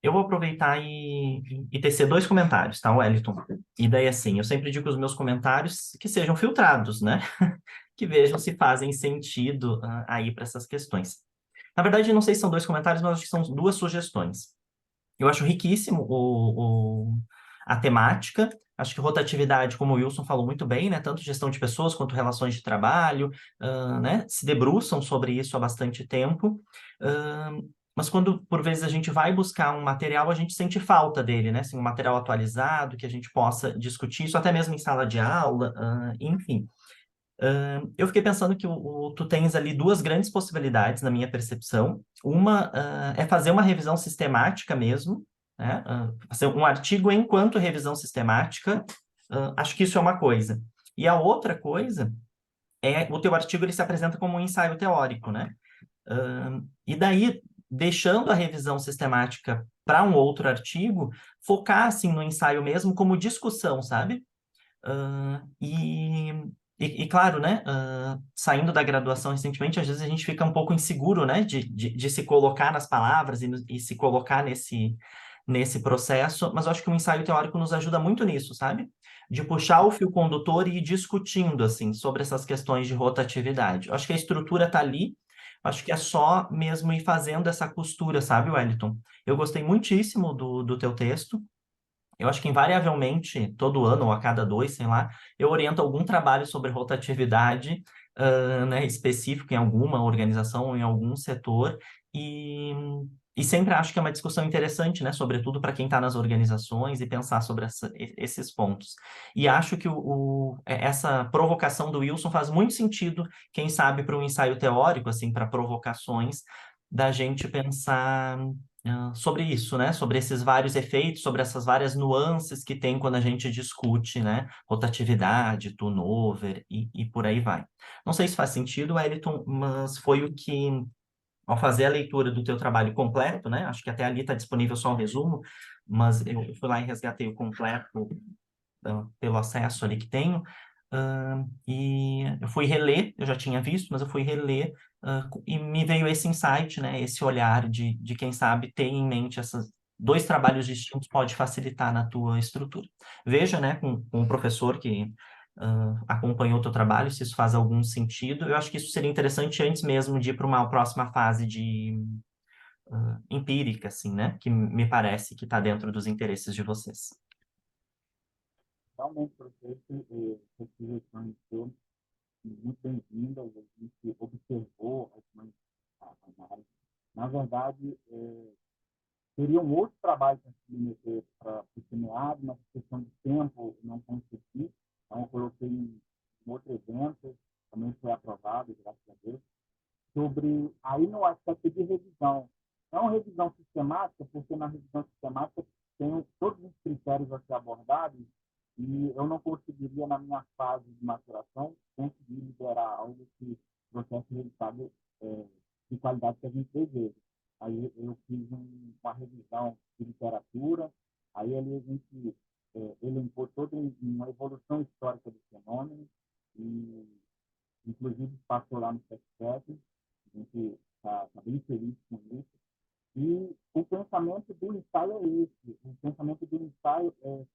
Eu vou aproveitar e tecer dois comentários, tá, Wellington? E daí, assim, eu sempre digo os meus comentários que sejam filtrados, né? Que vejam se fazem sentido aí para essas questões. Na verdade, não sei se são dois comentários, mas acho que são duas sugestões. Eu acho riquíssimo a temática. Acho que rotatividade, como o Wilson falou muito bem, né? Tanto gestão de pessoas quanto relações de trabalho, né? Se debruçam sobre isso há bastante tempo. Mas quando, por vezes, a gente vai buscar um material, a gente sente falta dele, né? Assim, um material atualizado, que a gente possa discutir isso, até mesmo em sala de aula, enfim. Eu fiquei pensando que tu tens ali duas grandes possibilidades, na minha percepção. Uma é fazer uma revisão sistemática mesmo, né? Fazer um artigo enquanto revisão sistemática. Acho que isso é uma coisa. E a outra coisa é o teu artigo ele se apresenta como um ensaio teórico, né? E daí, deixando a revisão sistemática para um outro artigo, focar assim no ensaio mesmo como discussão, sabe? E claro, né, saindo da graduação recentemente, às vezes a gente fica um pouco inseguro, né, de se colocar nas palavras e se colocar nesse processo, mas eu acho que o ensaio teórico nos ajuda muito nisso, sabe? De puxar o fio condutor e ir discutindo, assim, sobre essas questões de rotatividade. Eu acho que a estrutura está ali, acho que é só mesmo ir fazendo essa costura, sabe, Wellington? Eu gostei muitíssimo do teu texto. Eu acho que invariavelmente, todo ano ou a cada dois, sei lá, eu oriento algum trabalho sobre rotatividade, né, específico em alguma organização ou em algum setor, e sempre acho que é uma discussão interessante, né, sobretudo para quem está nas organizações e pensar sobre esses pontos. E acho que essa provocação do Wilson faz muito sentido, quem sabe, para um ensaio teórico, assim, para provocações, da gente pensar sobre isso, né? Sobre esses vários efeitos, sobre essas várias nuances que tem quando a gente discute, né? Rotatividade, turnover e por aí vai. Não sei se faz sentido, Wellington, mas foi o que, ao fazer a leitura do teu trabalho completo, né? Acho que até ali está disponível só um resumo, mas eu fui lá e resgatei o completo pelo acesso ali que tenho. E eu fui reler, eu já tinha visto, mas eu fui reler e me veio esse insight, né? Esse olhar de quem sabe ter em mente esses dois trabalhos distintos pode facilitar na tua estrutura. Veja, né, com o professor que acompanhou o teu trabalho, se isso faz algum sentido. Eu acho que isso seria interessante antes mesmo de ir para uma próxima fase de empírica, assim, né? Que me parece que está dentro dos interesses de vocês. Realmente, professor, essas sugestões foram muito bem-vindas, a gente observou algumas análises. Na verdade, teria um outro trabalho para se submeter para o seminário, mas por questão de tempo não consegui, então eu coloquei um outro evento, também foi aprovado, graças a Deus, sobre, aí no aspecto de revisão. Não revisão sistemática, porque na revisão sistemática tem todos os critérios a ser abordados e eu não conseguiria, na minha fase de maturação, conseguir liberar algo que trouxesse resultado de qualidade que a gente deseja. Aí eu fiz uma revisão de literatura, aí ali a gente elencou toda uma evolução histórica do fenômeno, e inclusive passou lá no FACT, a gente está bem feliz com isso. E o pensamento do ensaio é esse, o pensamento do ensaio é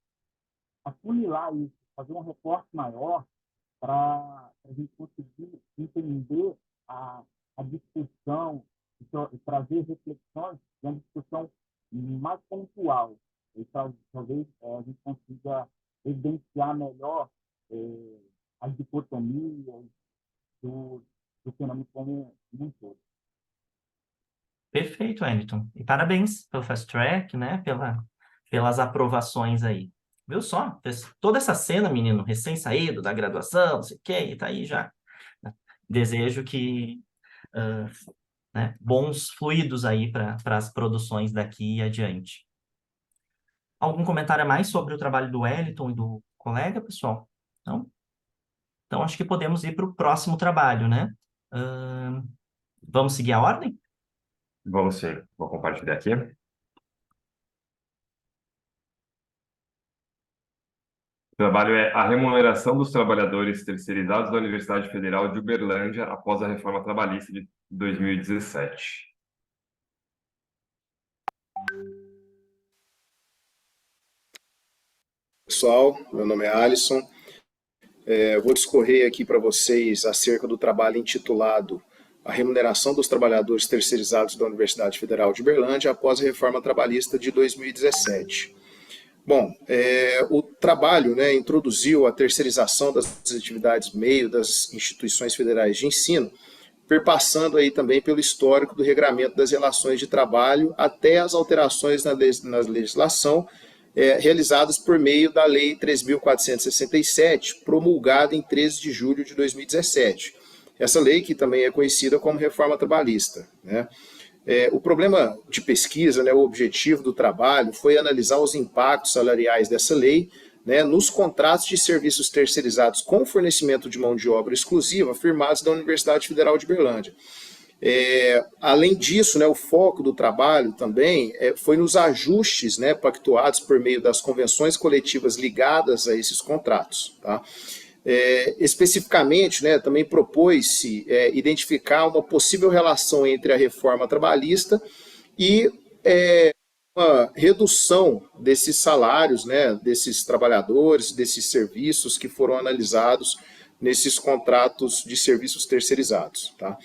afunilar isso, fazer um recorte maior para a gente conseguir entender a discussão e trazer reflexões de uma discussão mais pontual. E talvez a gente consiga evidenciar melhor as dicotomias do fenômeno como um todo. Perfeito, Wellington. E parabéns pelo Fast Track, né? Pelas aprovações aí. Viu só? Fez toda essa cena, menino, recém-saído da graduação, não sei o quê, e tá aí já. Desejo que né, bons fluidos aí para as produções daqui e adiante. Algum comentário a mais sobre o trabalho do Wellington e do colega, pessoal? Não? Então, acho que podemos ir para o próximo trabalho, né? Vamos seguir a ordem? Vamos sim, vou compartilhar aqui. O trabalho é a remuneração dos trabalhadores terceirizados da Universidade Federal de Uberlândia após a reforma trabalhista de 2017. Pessoal, meu nome é Alisson. Eu vou discorrer aqui para vocês acerca do trabalho intitulado A Remuneração dos Trabalhadores Terceirizados da Universidade Federal de Uberlândia após a reforma trabalhista de 2017. Bom, o trabalho, né, introduziu a terceirização das atividades meio das instituições federais de ensino, perpassando aí também pelo histórico do regramento das relações de trabalho até as alterações na legislação realizadas por meio da Lei 3.467, promulgada em 13 de julho de 2017. Essa lei que também é conhecida como reforma trabalhista, né? O problema de pesquisa, né, o objetivo do trabalho foi analisar os impactos salariais dessa lei, né, nos contratos de serviços terceirizados com fornecimento de mão de obra exclusiva firmados da Universidade Federal de Uberlândia. Além disso, né, o foco do trabalho também foi nos ajustes, né, pactuados por meio das convenções coletivas ligadas a esses contratos. Tá? Especificamente, né, também propôs-se identificar uma possível relação entre a reforma trabalhista e uma redução desses salários, né, desses trabalhadores, desses serviços que foram analisados nesses contratos de serviços terceirizados. Tá?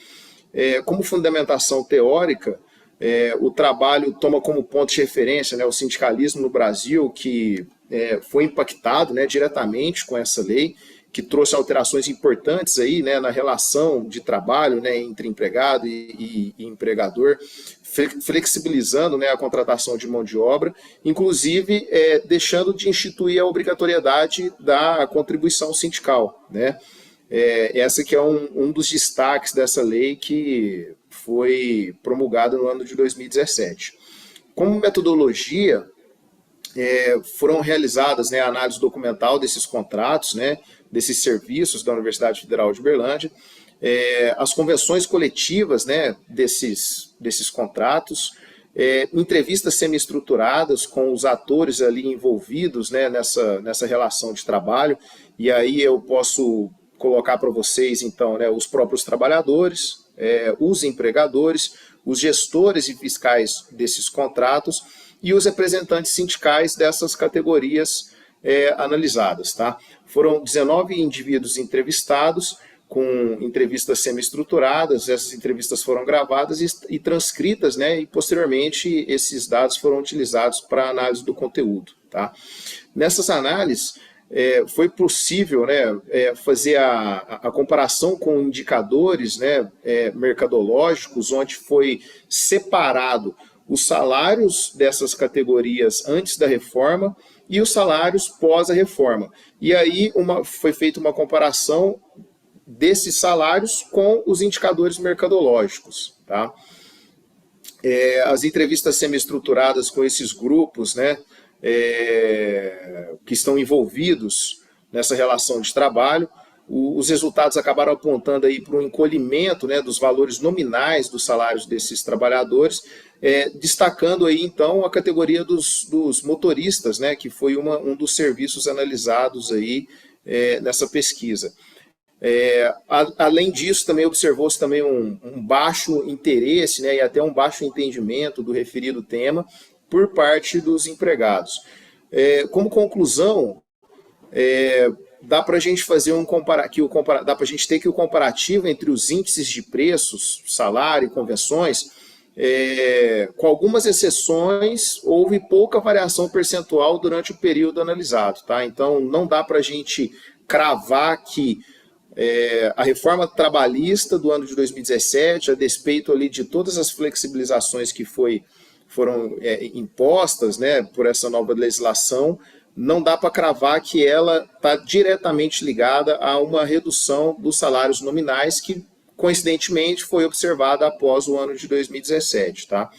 Como fundamentação teórica, o trabalho toma como ponto de referência, né, o sindicalismo no Brasil, que foi impactado, né, diretamente com essa lei, que trouxe alterações importantes aí, né, na relação de trabalho, né, entre empregado e empregador, flexibilizando, né, a contratação de mão de obra, inclusive deixando de instituir a obrigatoriedade da contribuição sindical, né? Essa que é um dos destaques dessa lei que foi promulgada no ano de 2017. Como metodologia, foram realizadas, né, a análise documental desses contratos, né, desses serviços da Universidade Federal de Uberlândia, as convenções coletivas, né, desses contratos, entrevistas semi-estruturadas com os atores ali envolvidos, né, nessa relação de trabalho, e aí eu posso colocar para vocês, então, né, os próprios trabalhadores, os empregadores, os gestores e fiscais desses contratos e os representantes sindicais dessas categorias analisadas. Tá? Foram 19 indivíduos entrevistados, com entrevistas semi-estruturadas, essas entrevistas foram gravadas e transcritas, né, e posteriormente esses dados foram utilizados para análise do conteúdo. Tá? Nessas análises, foi possível, né, fazer a comparação com indicadores, né, mercadológicos, onde foi separado os salários dessas categorias antes da reforma e os salários pós a reforma. E aí foi feita uma comparação desses salários com os indicadores mercadológicos. Tá? As entrevistas semi-estruturadas com esses grupos, né, que estão envolvidos nessa relação de trabalho, os resultados acabaram apontando aí para um encolhimento, né, dos valores nominais dos salários desses trabalhadores, destacando aí então a categoria dos motoristas, né, que foi um dos serviços analisados aí nessa pesquisa. Além disso, também observou-se também um baixo interesse, né, e até um baixo entendimento do referido tema por parte dos empregados. Como conclusão, dá para a gente fazer dá para a gente ter que o comparativo entre os índices de preços, salário e convenções, com algumas exceções, houve pouca variação percentual durante o período analisado. Tá? Então, não dá para a gente cravar que a reforma trabalhista do ano de 2017, a despeito ali de todas as flexibilizações que foram impostas, né, por essa nova legislação, não dá para cravar que ela está diretamente ligada a uma redução dos salários nominais que, coincidentemente, foi observada após o ano de 2017. Tá?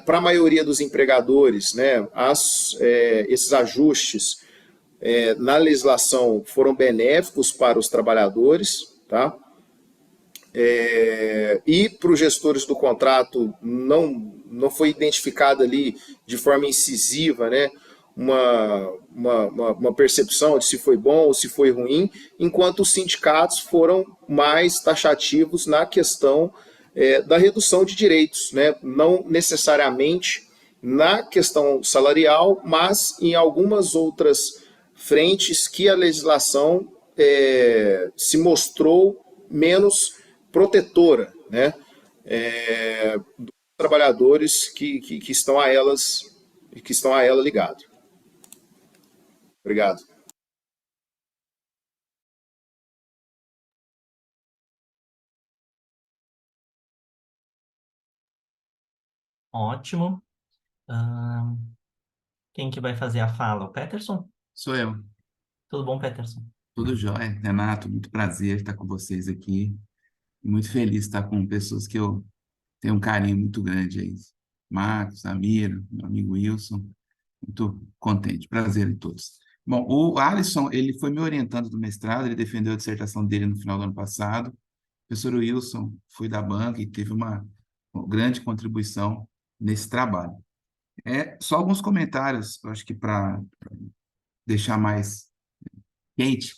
Para a maioria dos empregadores, né, esses ajustes na legislação foram benéficos para os trabalhadores, tá? E para os gestores do contrato não foi identificada ali de forma incisiva, né, uma percepção de se foi bom ou se foi ruim, enquanto os sindicatos foram mais taxativos na questão da redução de direitos, né, não necessariamente na questão salarial, mas em algumas outras frentes que a legislação se mostrou menos protetora, né, dos trabalhadores que estão a ela ligados. Obrigado. Ótimo. Quem que vai fazer a fala? O Peterson? Sou eu. Tudo bom, Peterson? Tudo jóia. Renato, muito prazer estar com vocês aqui. Muito feliz de estar com pessoas que eu tenho um carinho muito grande aí. Marcos, Amiro, meu amigo Wilson. Muito contente. Prazer em todos. Bom, o Alisson, ele foi me orientando do mestrado, ele defendeu a dissertação dele no final do ano passado. O professor Wilson foi da banca e teve uma grande contribuição nesse trabalho. Só alguns comentários, eu acho que para deixar mais quente,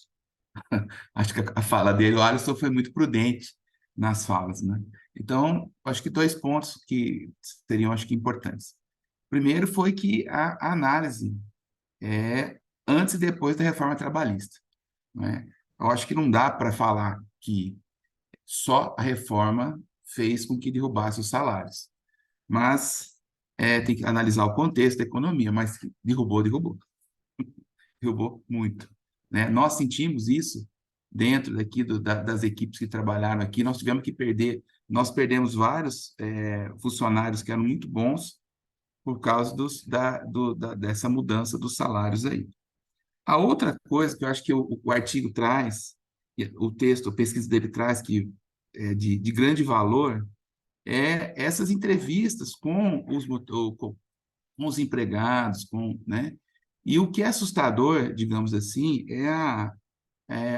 acho que a fala dele, o Alisson foi muito prudente nas falas, né? Então, acho que 2 pontos que seriam, acho que, importantes. Primeiro foi que a análise antes e depois da reforma trabalhista, né? Eu acho que não dá para falar que só a reforma fez com que derrubasse os salários, mas tem que analisar o contexto da economia, mas que derrubou muito, né? Nós sentimos isso dentro daqui das equipes que trabalharam aqui. Nós perdemos vários funcionários que eram muito bons por causa dessa mudança dos salários aí. A outra coisa que eu acho que o artigo traz, o texto, a pesquisa dele traz, que de grande valor, essas entrevistas com os empregados, né? E o que é assustador, digamos assim,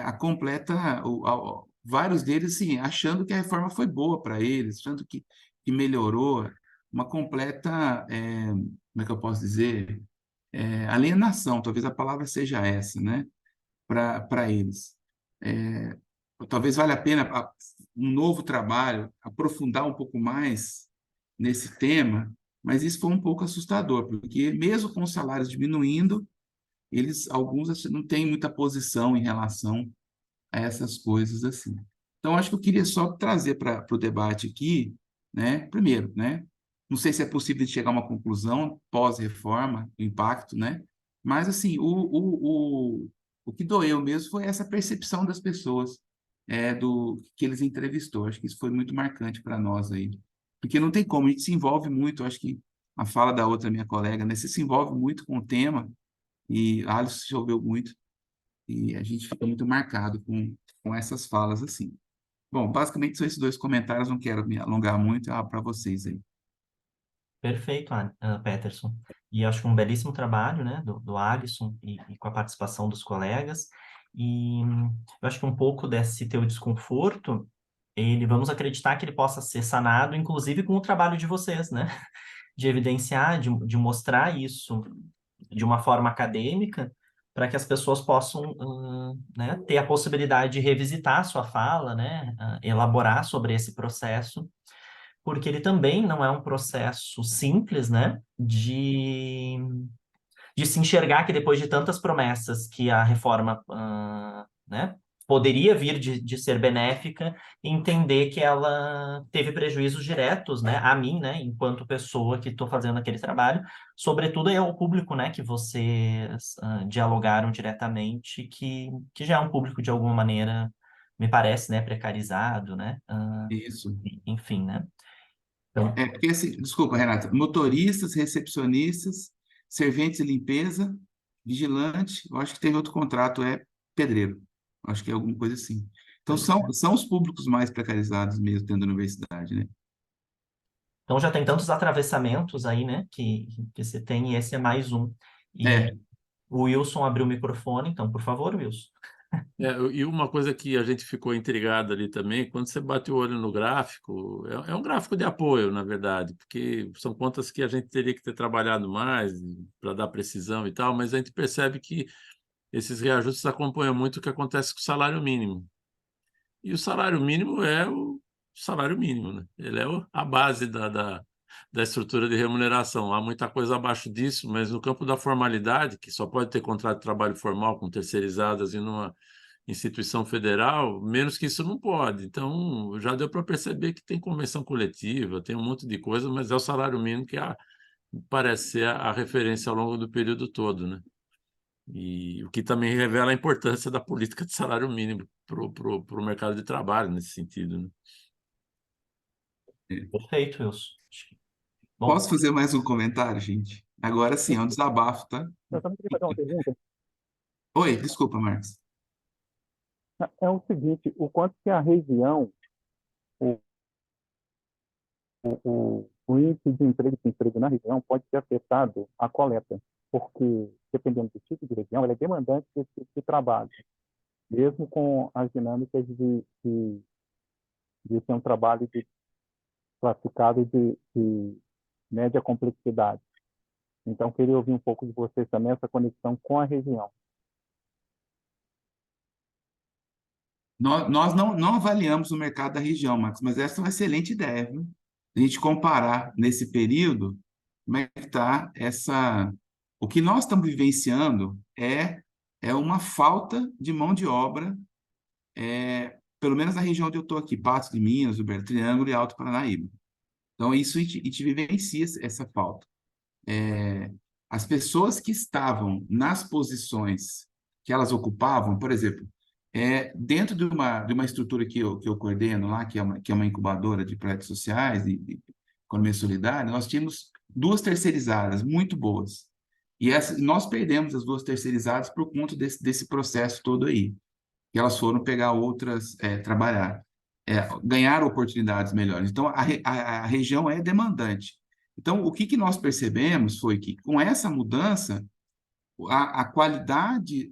a completa... vários deles, assim, achando que a reforma foi boa para eles, achando que melhorou, uma completa, como é que eu posso dizer, alienação, talvez a palavra seja essa, né, para eles. Talvez valha a pena um novo trabalho, aprofundar um pouco mais nesse tema, mas isso foi um pouco assustador, porque mesmo com os salários diminuindo, alguns não têm muita posição em relação a essas coisas assim. Então, acho que eu queria só trazer para o debate aqui, né, primeiro, né, não sei se é possível de chegar a uma conclusão pós-reforma, o impacto, né, mas, assim, o que doeu mesmo foi essa percepção das pessoas do que eles entrevistou. Acho que isso foi muito marcante para nós aí, porque não tem como, a gente se envolve muito, acho que a fala da outra minha colega, né, você se envolve muito com o tema, e a Alice se envolveu muito, e a gente fica muito marcado com essas falas assim. Bom, basicamente são esses 2 comentários, não quero me alongar muito, para vocês aí. Perfeito, Peterson. E acho que um belíssimo trabalho, né, do Alisson e com a participação dos colegas. E eu acho que um pouco desse teu desconforto, vamos acreditar que ele possa ser sanado, inclusive com o trabalho de vocês, né? De evidenciar, de mostrar isso de uma forma acadêmica, para que as pessoas possam né, ter a possibilidade de revisitar a sua fala, né, elaborar sobre esse processo, porque ele também não é um processo simples, né, de se enxergar que depois de tantas promessas que a reforma né, poderia vir de ser benéfica, entender que ela teve prejuízos diretos, né, a mim, né, enquanto pessoa que estou fazendo aquele trabalho, sobretudo ao público, né, que vocês dialogaram diretamente, que já é um público de alguma maneira, me parece, né, precarizado, né, Isso. enfim, né. Então, Porque, assim, desculpa, Renata, motoristas, recepcionistas, serventes de limpeza, vigilante, eu acho que teve outro contrato, pedreiro, acho que é alguma coisa assim. Então, são os públicos mais precarizados mesmo dentro da universidade, né? Então já tem tantos atravessamentos aí, né, que você tem, e esse é mais um. E O Wilson abriu o microfone, então, por favor, Wilson. E uma coisa que a gente ficou intrigado ali também, quando você bate o olho no gráfico, é um gráfico de apoio, na verdade, porque são contas que a gente teria que ter trabalhado mais para dar precisão e tal, mas a gente percebe que esses reajustes acompanham muito o que acontece com o salário mínimo. E o salário mínimo é o salário mínimo, né? Ele é a base da estrutura de remuneração. Há muita coisa abaixo disso, mas no campo da formalidade, que só pode ter contrato de trabalho formal com terceirizadas e numa instituição federal, menos que isso não pode. Então, já deu para perceber que tem convenção coletiva, tem um monte de coisa, mas é o salário mínimo que parece ser a referência ao longo do período todo, né? E o que também revela a importância da política de salário mínimo para o mercado de trabalho nesse sentido, né? Perfeito, Wilson. Bom, Posso fazer mais um comentário, gente? Agora sim, é um desabafo, tá? Eu também queria fazer uma pergunta. Oi, desculpa, Marcos. É o seguinte, o quanto que a região, o índice de emprego e desemprego na região pode ser afetado à coleta, porque, dependendo do tipo de região, ela é demandante desse tipo de trabalho, mesmo com as dinâmicas de ser um trabalho classificado de média complexidade. Então, queria ouvir um pouco de vocês também, essa conexão com a região. Nós não avaliamos o mercado da região, Marcos, mas essa é uma excelente ideia, viu? A gente comparar nesse período, como é que está essa... O que nós estamos vivenciando é uma falta de mão de obra, pelo menos na região onde eu estou aqui, Patos de Minas, Uberlândia, Triângulo e Alto Paranaíba. Então, isso a gente vivencia essa falta. As pessoas que estavam nas posições que elas ocupavam, por exemplo, dentro de uma estrutura que eu coordeno lá, que é uma incubadora de projetos sociais e de economia solidária, nós tínhamos 2 terceirizadas muito boas. E nós perdemos as 2 terceirizadas por conta desse processo todo aí. E elas foram pegar outras, trabalhar, ganhar oportunidades melhores. Então, a região é demandante. Então, o que nós percebemos foi que, com essa mudança, a qualidade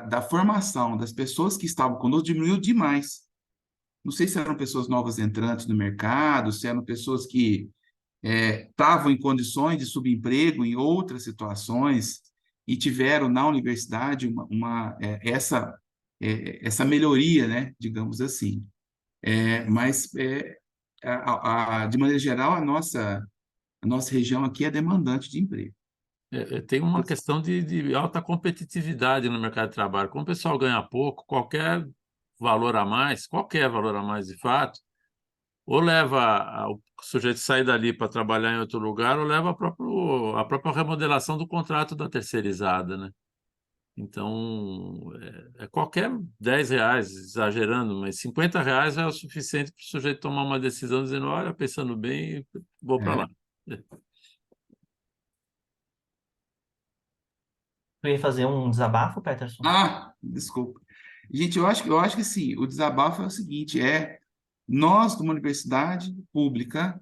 da formação das pessoas que estavam conosco diminuiu demais. Não sei se eram pessoas novas entrantes no mercado, se eram pessoas que estavam em condições de subemprego em outras situações e tiveram na universidade essa melhoria, né, digamos assim. Mas, de maneira geral, a nossa região aqui é demandante de emprego. Tem uma questão de alta competitividade no mercado de trabalho. Como o pessoal ganha pouco, qualquer valor a mais de fato, ou leva o sujeito a sair dali para trabalhar em outro lugar, ou leva a própria remodelação do contrato da terceirizada, né? Então, qualquer R$ 10, exagerando, mas R$ 50 é o suficiente para o sujeito tomar uma decisão dizendo, olha, pensando bem, vou para lá. tu ia fazer um desabafo, Peterson? Desculpa. Gente, eu acho que sim, o desabafo é o seguinte, nós, como universidade pública,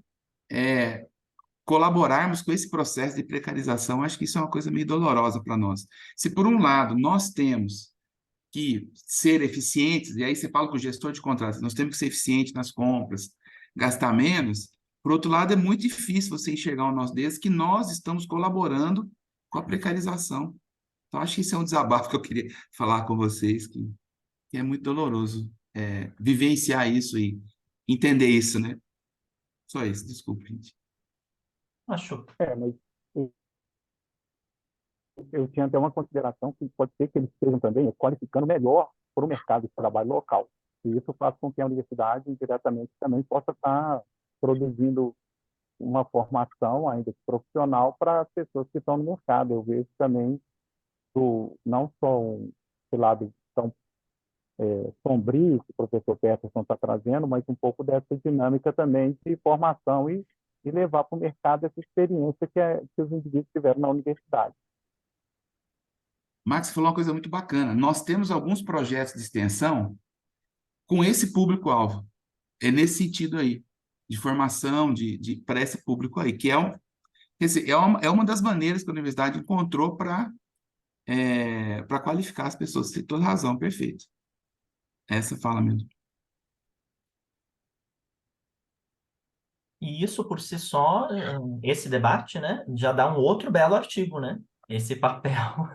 colaborarmos com esse processo de precarização, acho que isso é uma coisa meio dolorosa para nós. Se, por um lado, nós temos que ser eficientes, e aí você fala com o gestor de contratos, nós temos que ser eficientes nas compras, gastar menos, por outro lado, é muito difícil você enxergar um nosso desse que nós estamos colaborando com a precarização. Então, acho que isso é um desabafo que eu queria falar com vocês, que é muito doloroso vivenciar isso e entender isso, né? Só isso, desculpe, gente. Acho. Mas eu tinha até uma consideração que pode ser que eles estejam também qualificando melhor para o mercado de trabalho local. E isso faz com que a universidade, indiretamente, também possa estar produzindo uma formação ainda profissional para as pessoas que estão no mercado. Eu vejo também não só esse lado tão sombrio que o professor Peterson está trazendo, mas um pouco dessa dinâmica também de formação e levar para o mercado essa experiência que os indivíduos tiveram na universidade. Max falou uma coisa muito bacana. Nós temos alguns projetos de extensão com esse público-alvo. É nesse sentido aí, de formação para esse público aí, que quer dizer, é uma das maneiras que a universidade encontrou para para qualificar as pessoas. Você tem toda razão, perfeito. Essa fala mesmo. E isso por si só, esse debate, né, já dá um outro belo artigo, né? Esse papel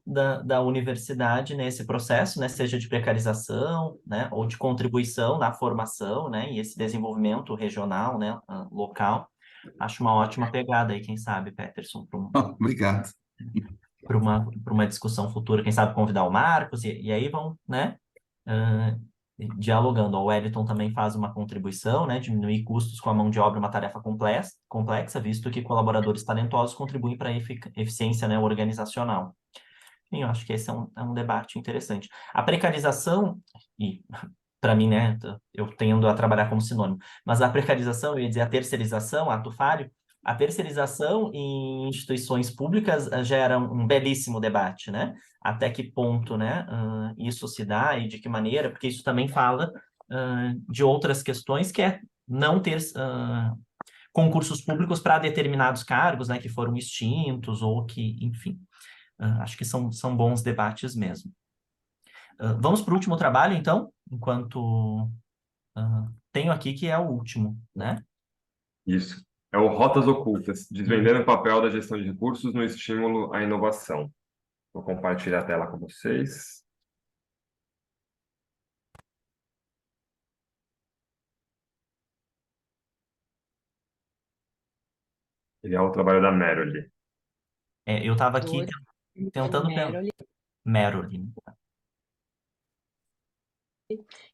da universidade nesse processo, né, seja de precarização, né, ou de contribuição na formação, né, e esse desenvolvimento regional, né, local. Acho uma ótima pegada aí, quem sabe, Peterson, Obrigado. para uma discussão futura, quem sabe convidar o Marcos, e aí vão, né, ah, dialogando. O Wellington também faz uma contribuição, né, diminuir custos com a mão de obra é uma tarefa complexa, visto que colaboradores talentosos contribuem para a eficiência, né, organizacional. Sim, eu acho que esse é um debate interessante. A precarização, e para mim, né, eu tendo a trabalhar como sinônimo, mas a precarização, eu ia dizer a terceirização, ato falho, a terceirização em instituições públicas gera um belíssimo debate, né? Até que ponto, né, isso se dá e de que maneira, porque isso também fala de outras questões, que é não ter concursos públicos para determinados cargos, né, que foram extintos ou que, enfim, acho que são bons debates mesmo. Vamos para o último trabalho, então, enquanto tenho aqui que é o último, né? Isso. É o Rotas Ocultas, desvendando o papel da gestão de recursos no estímulo à inovação. Vou compartilhar a tela com vocês. Ele é o trabalho da Merrill. Eu estava aqui tentando pensar. Merrill.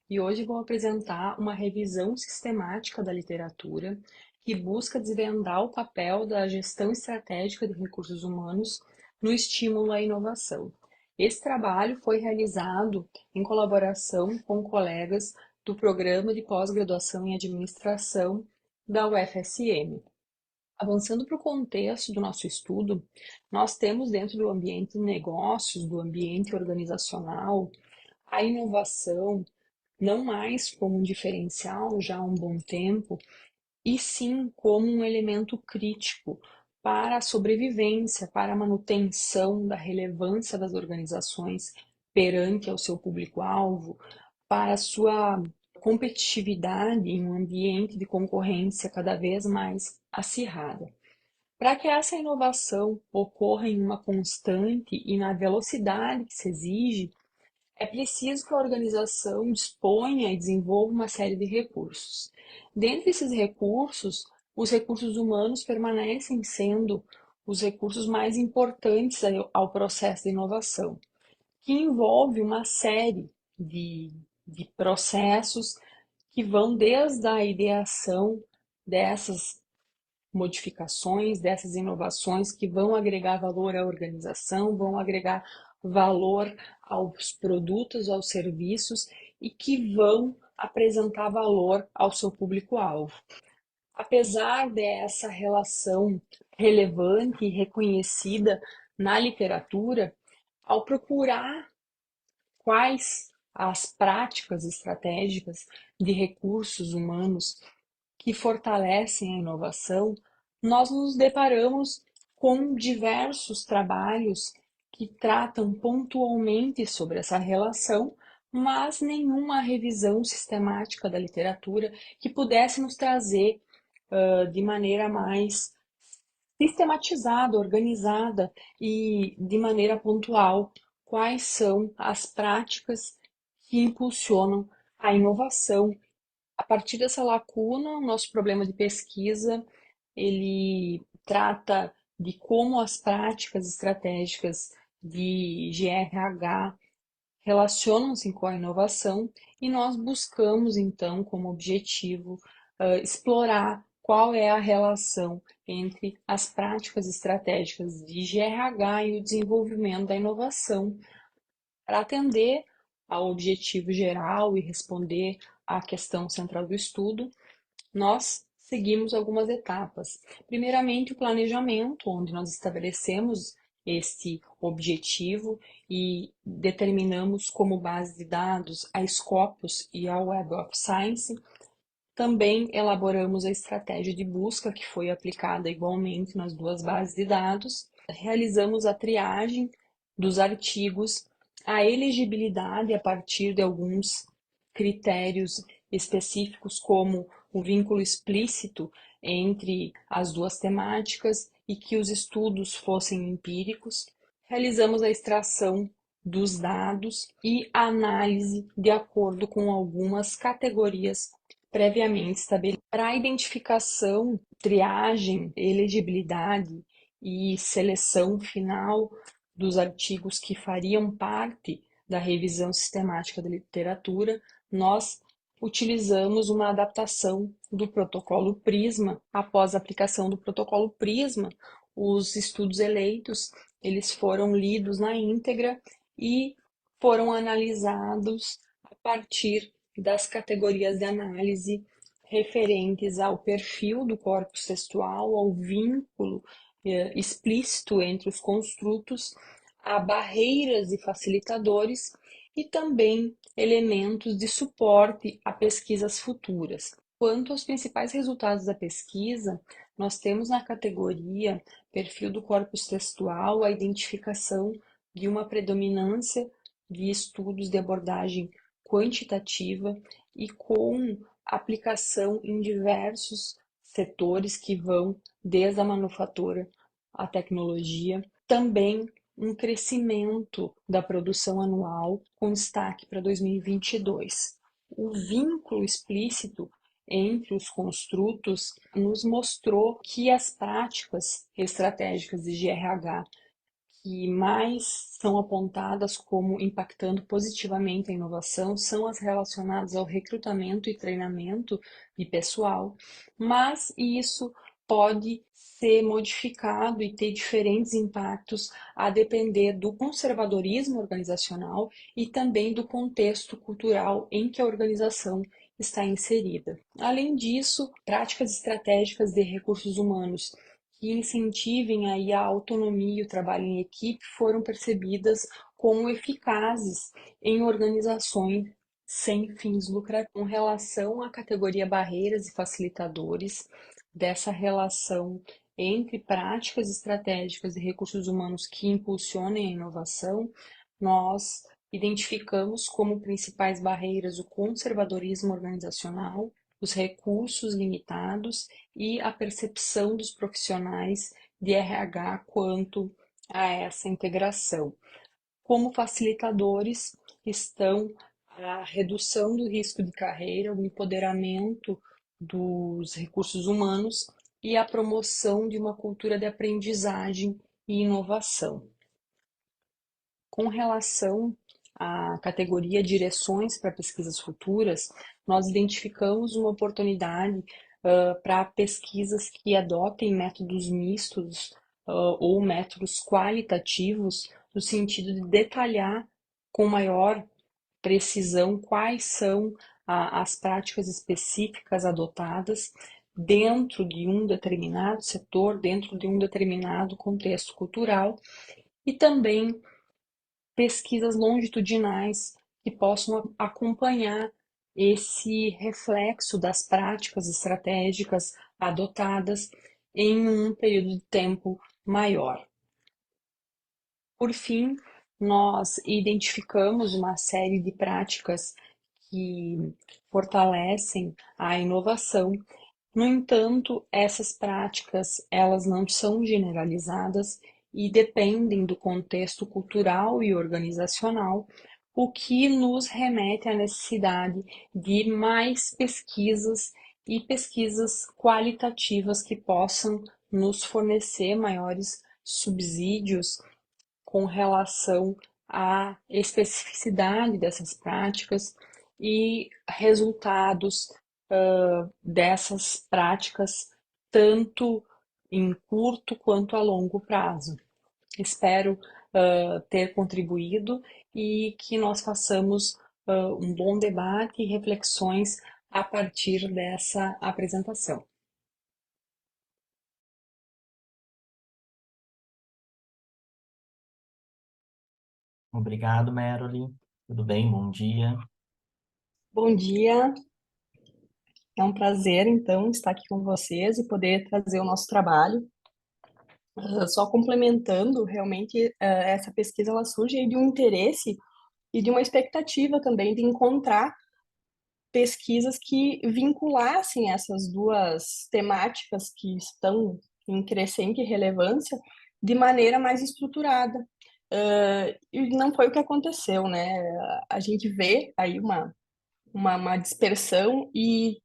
E hoje vou apresentar uma revisão sistemática da literatura que busca desvendar o papel da gestão estratégica de recursos humanos no estímulo à inovação. Esse trabalho foi realizado em colaboração com colegas do Programa de Pós-Graduação em Administração da UFSM. Avançando para o contexto do nosso estudo, nós temos dentro do ambiente de negócios, do ambiente organizacional, a inovação não mais como um diferencial já há um bom tempo, e sim como um elemento crítico para a sobrevivência, para a manutenção da relevância das organizações perante ao seu público-alvo, para a sua competitividade em um ambiente de concorrência cada vez mais acirrada. Para que essa inovação ocorra em uma constante e na velocidade que se exige, é preciso que a organização disponha e desenvolva uma série de recursos. Dentre esses recursos, os recursos humanos permanecem sendo os recursos mais importantes ao processo de inovação, que envolve uma série de processos que vão desde a ideação dessas modificações, dessas inovações que vão agregar valor à organização, vão agregar valor aos produtos, aos serviços e que vão apresentar valor ao seu público-alvo. Apesar dessa relação relevante e reconhecida na literatura, ao procurar quais as práticas estratégicas de recursos humanos que fortalecem a inovação, nós nos deparamos com diversos trabalhos que tratam pontualmente sobre essa relação, mas nenhuma revisão sistemática da literatura que pudesse nos trazer de maneira mais sistematizada, organizada e de maneira pontual quais são as práticas que impulsionam a inovação. A partir dessa lacuna, o nosso problema de pesquisa, ele trata de como as práticas estratégicas de GRH relacionam-se com a inovação e nós buscamos, então, como objetivo, explorar qual é a relação entre as práticas estratégicas de GRH e o desenvolvimento da inovação para atender ao objetivo geral e responder à questão central do estudo. Nós seguimos algumas etapas. Primeiramente, o planejamento, onde nós estabelecemos este objetivo e determinamos como base de dados a Scopus e a Web of Science. Também elaboramos a estratégia de busca, que foi aplicada igualmente nas duas bases de dados. Realizamos a triagem dos artigos, a elegibilidade a partir de alguns critérios específicos, como o vínculo explícito entre as duas temáticas e que os estudos fossem empíricos. Realizamos a extração dos dados e a análise de acordo com algumas categorias previamente estabelecidas. Para a identificação, triagem, elegibilidade e seleção final dos artigos que fariam parte da revisão sistemática da literatura, nós utilizamos uma adaptação do protocolo Prisma. Após a aplicação do protocolo Prisma, os estudos eleitos, eles foram lidos na íntegra e foram analisados a partir das categorias de análise referentes ao perfil do corpus textual, ao vínculo explícito entre os construtos, a barreiras e facilitadores e também elementos de suporte a pesquisas futuras. Quanto aos principais resultados da pesquisa, nós temos na categoria perfil do corpus textual a identificação de uma predominância de estudos de abordagem quantitativa e com aplicação em diversos setores que vão desde a manufatura à tecnologia. Também um crescimento da produção anual com destaque para 2022. O vínculo explícito entre os construtos nos mostrou que as práticas estratégicas de GRH que mais são apontadas como impactando positivamente a inovação são as relacionadas ao recrutamento e treinamento de pessoal, mas isso pode ser modificado e ter diferentes impactos a depender do conservadorismo organizacional e também do contexto cultural em que a organização está inserida. Além disso, práticas estratégicas de recursos humanos que incentivem aí a autonomia e o trabalho em equipe foram percebidas como eficazes em organizações sem fins lucrativos. Com relação à categoria barreiras e facilitadores, dessa relação entre práticas estratégicas e recursos humanos que impulsionem a inovação, nós identificamos como principais barreiras o conservadorismo organizacional, os recursos limitados e a percepção dos profissionais de RH quanto a essa integração. Como facilitadores estão a redução do risco de carreira, o empoderamento dos recursos humanos e a promoção de uma cultura de aprendizagem e inovação. Com relação à categoria Direções para Pesquisas Futuras, nós identificamos uma oportunidade para pesquisas que adotem métodos mistos ou métodos qualitativos, no sentido de detalhar com maior precisão quais são as práticas específicas adotadas dentro de um determinado setor, dentro de um determinado contexto cultural, e também pesquisas longitudinais que possam acompanhar esse reflexo das práticas estratégicas adotadas em um período de tempo maior. Por fim, nós identificamos uma série de práticas que fortalecem a inovação. No entanto, essas práticas, elas não são generalizadas e dependem do contexto cultural e organizacional, o que nos remete à necessidade de mais pesquisas e pesquisas qualitativas que possam nos fornecer maiores subsídios com relação à especificidade dessas práticas e resultados dessas práticas, tanto em curto quanto a longo prazo. Espero ter contribuído e que nós façamos um bom debate e reflexões a partir dessa apresentação. Obrigado, Meroli. Tudo bem? Bom dia. Bom dia. É um prazer, então, estar aqui com vocês e poder trazer o nosso trabalho. Só complementando, realmente, essa pesquisa ela surge aí de um interesse e de uma expectativa também de encontrar pesquisas que vinculassem essas duas temáticas que estão em crescente relevância de maneira mais estruturada. E não foi o que aconteceu, né? A gente vê aí uma dispersão e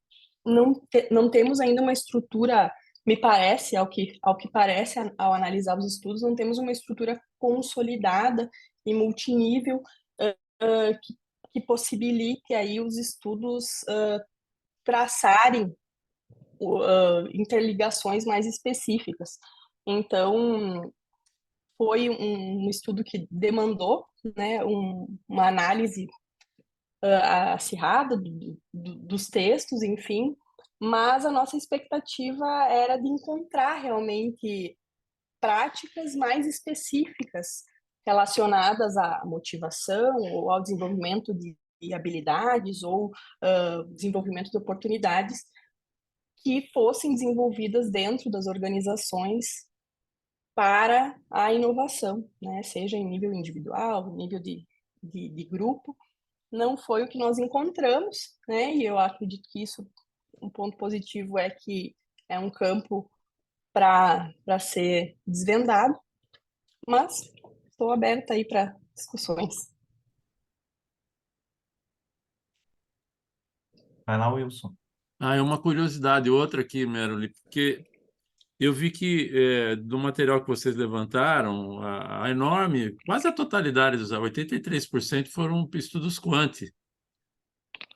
não temos ainda uma estrutura, me parece, ao que parece ao analisar os estudos, não temos uma estrutura consolidada e multinível que possibilite aí os estudos traçarem interligações mais específicas. Então, foi um estudo que demandou, né, uma análise acirrada dos textos, enfim, mas a nossa expectativa era de encontrar realmente práticas mais específicas relacionadas à motivação ou ao desenvolvimento de habilidades ou desenvolvimento de oportunidades que fossem desenvolvidas dentro das organizações para a inovação, né? Seja em nível individual, nível de grupo. Não foi o que nós encontramos, né? E eu acredito que isso, um ponto positivo é que é um campo para ser desvendado, mas estou aberta aí para discussões. Vai lá, Wilson. É uma curiosidade, outra aqui, Meroli, porque eu vi que do material que vocês levantaram, a enorme, quase a totalidade dos 83% foram estudos quant.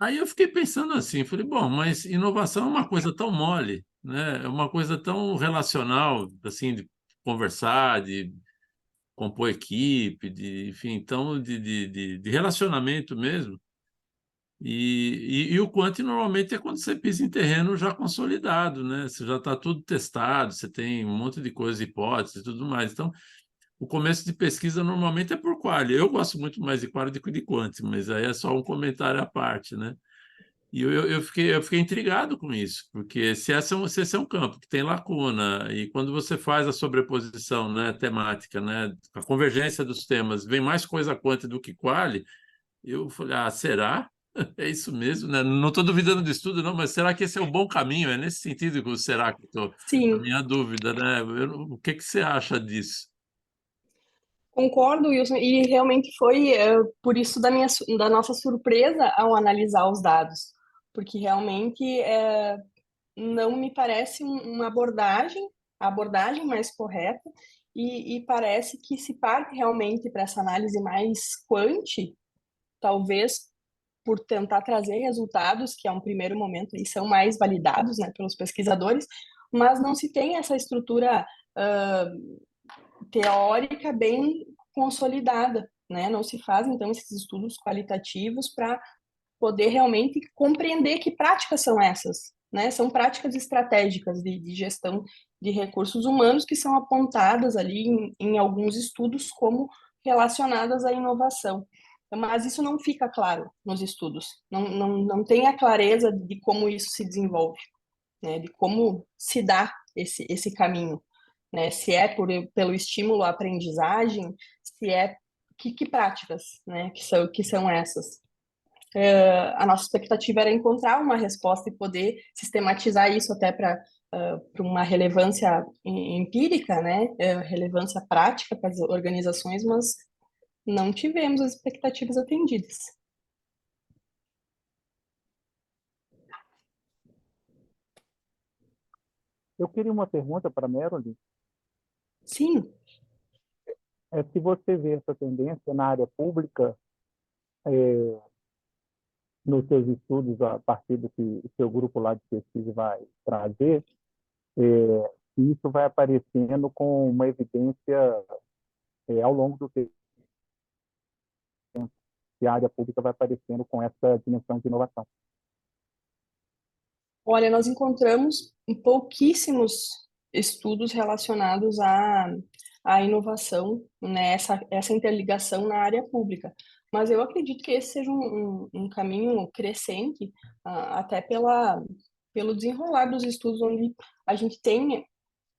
Aí eu fiquei pensando assim, falei, bom, mas inovação é uma coisa tão mole, né? É uma coisa tão relacional, assim, de conversar, de compor equipe, enfim, então, de relacionamento mesmo. E o quant normalmente é quando você pisa em terreno já consolidado, né? Você já está tudo testado, você tem um monte de coisa, hipóteses e tudo mais. Então, o começo de pesquisa normalmente é por quali. Eu gosto muito mais de quali do que de quant, mas aí é só um comentário à parte, né? E eu fiquei intrigado com isso, porque se esse é um campo que tem lacuna, e quando você faz a sobreposição, né, temática, né, a convergência dos temas, vem mais coisa quant do que quali, eu falei, será? É isso mesmo, né? Não estou duvidando do estudo, não, mas será que esse é o bom caminho? É nesse sentido que o será que estou. A Sim, minha dúvida, né? O que que você acha disso? concordo, Wilson, e realmente foi por isso da nossa surpresa ao analisar os dados, porque realmente não me parece uma abordagem, a abordagem mais correta, e parece que se parte realmente para essa análise mais quant, talvez por tentar trazer resultados que, a um primeiro momento, e são mais validados, né, pelos pesquisadores, mas não se tem essa estrutura teórica bem consolidada, né? Não se fazem, então, esses estudos qualitativos para poder realmente compreender que práticas são essas, né? São práticas estratégicas de gestão de recursos humanos que são apontadas ali em alguns estudos como relacionadas à inovação. Mas isso não fica claro nos estudos, não tem a clareza de como isso se desenvolve, né? De como se dá esse caminho, né? Se é pelo estímulo à aprendizagem, se é que práticas, né? Que são essas. A nossa expectativa era encontrar uma resposta e poder sistematizar isso até para uma relevância empírica, né? Relevância prática para as organizações, mas não tivemos as expectativas atendidas. Eu queria uma pergunta para a Meroli. Sim. Se você vê essa tendência na área pública, nos seus estudos, a partir do que o seu grupo lá de pesquisa vai trazer, isso vai aparecendo com uma evidência ao longo do tempo, que a área pública vai aparecendo com essa dimensão de inovação. Olha, nós encontramos pouquíssimos estudos relacionados à inovação, né? Essa interligação na área pública. Mas eu acredito que esse seja um caminho crescente, até pelo desenrolar dos estudos, onde a gente tem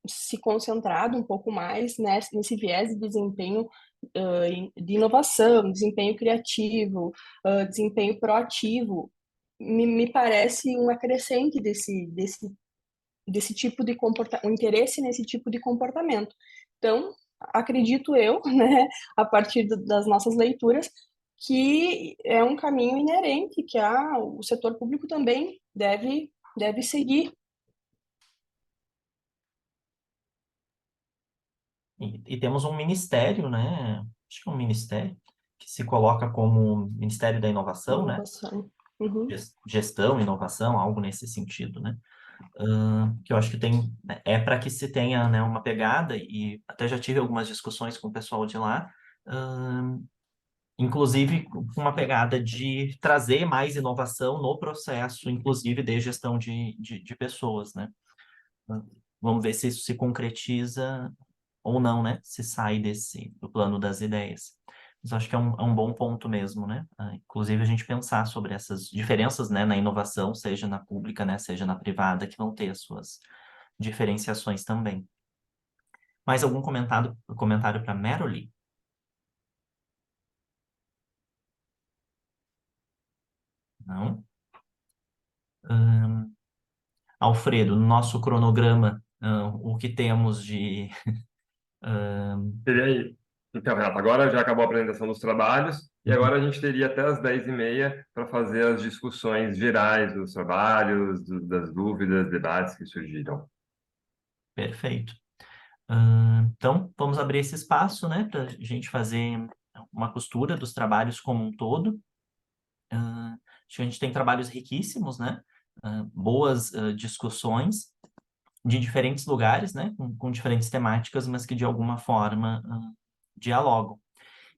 se concentrado um pouco mais nesse viés de desempenho de inovação, desempenho criativo, desempenho proativo. Me parece um acrescente desse tipo de comportamento, um interesse nesse tipo de comportamento. Então, acredito eu, né, a partir das nossas leituras, que é um caminho inerente que o setor público também deve seguir. E temos um ministério, né? Acho que é um ministério que se coloca como Ministério da Inovação, né? Inovação. Uhum. Gestão, inovação, algo nesse sentido, né? Que eu acho que é para que se tenha, né, uma pegada, e até já tive algumas discussões com o pessoal de lá, inclusive com uma pegada de trazer mais inovação no processo, inclusive de gestão de pessoas, né? Vamos ver se isso se concretiza ou não, né? Se sai do plano das ideias. Mas acho que é um bom ponto mesmo, né? Inclusive a gente pensar sobre essas diferenças, né, na inovação, seja na pública, né, seja na privada, que vão ter as suas diferenciações também. Mais algum comentário para Meroli? Não? Alfredo, no nosso cronograma, o que temos de... Seria aí. Então, Renato, agora já acabou a apresentação dos trabalhos e agora a gente teria até as 10h30 para fazer as discussões gerais dos trabalhos, das dúvidas, debates que surgiram. Perfeito. Então, vamos abrir esse espaço, né, para a gente fazer uma costura dos trabalhos como um todo. Acho que a gente tem trabalhos riquíssimos, né? Boas discussões de diferentes lugares, né? Com diferentes temáticas, mas que de alguma forma dialogam.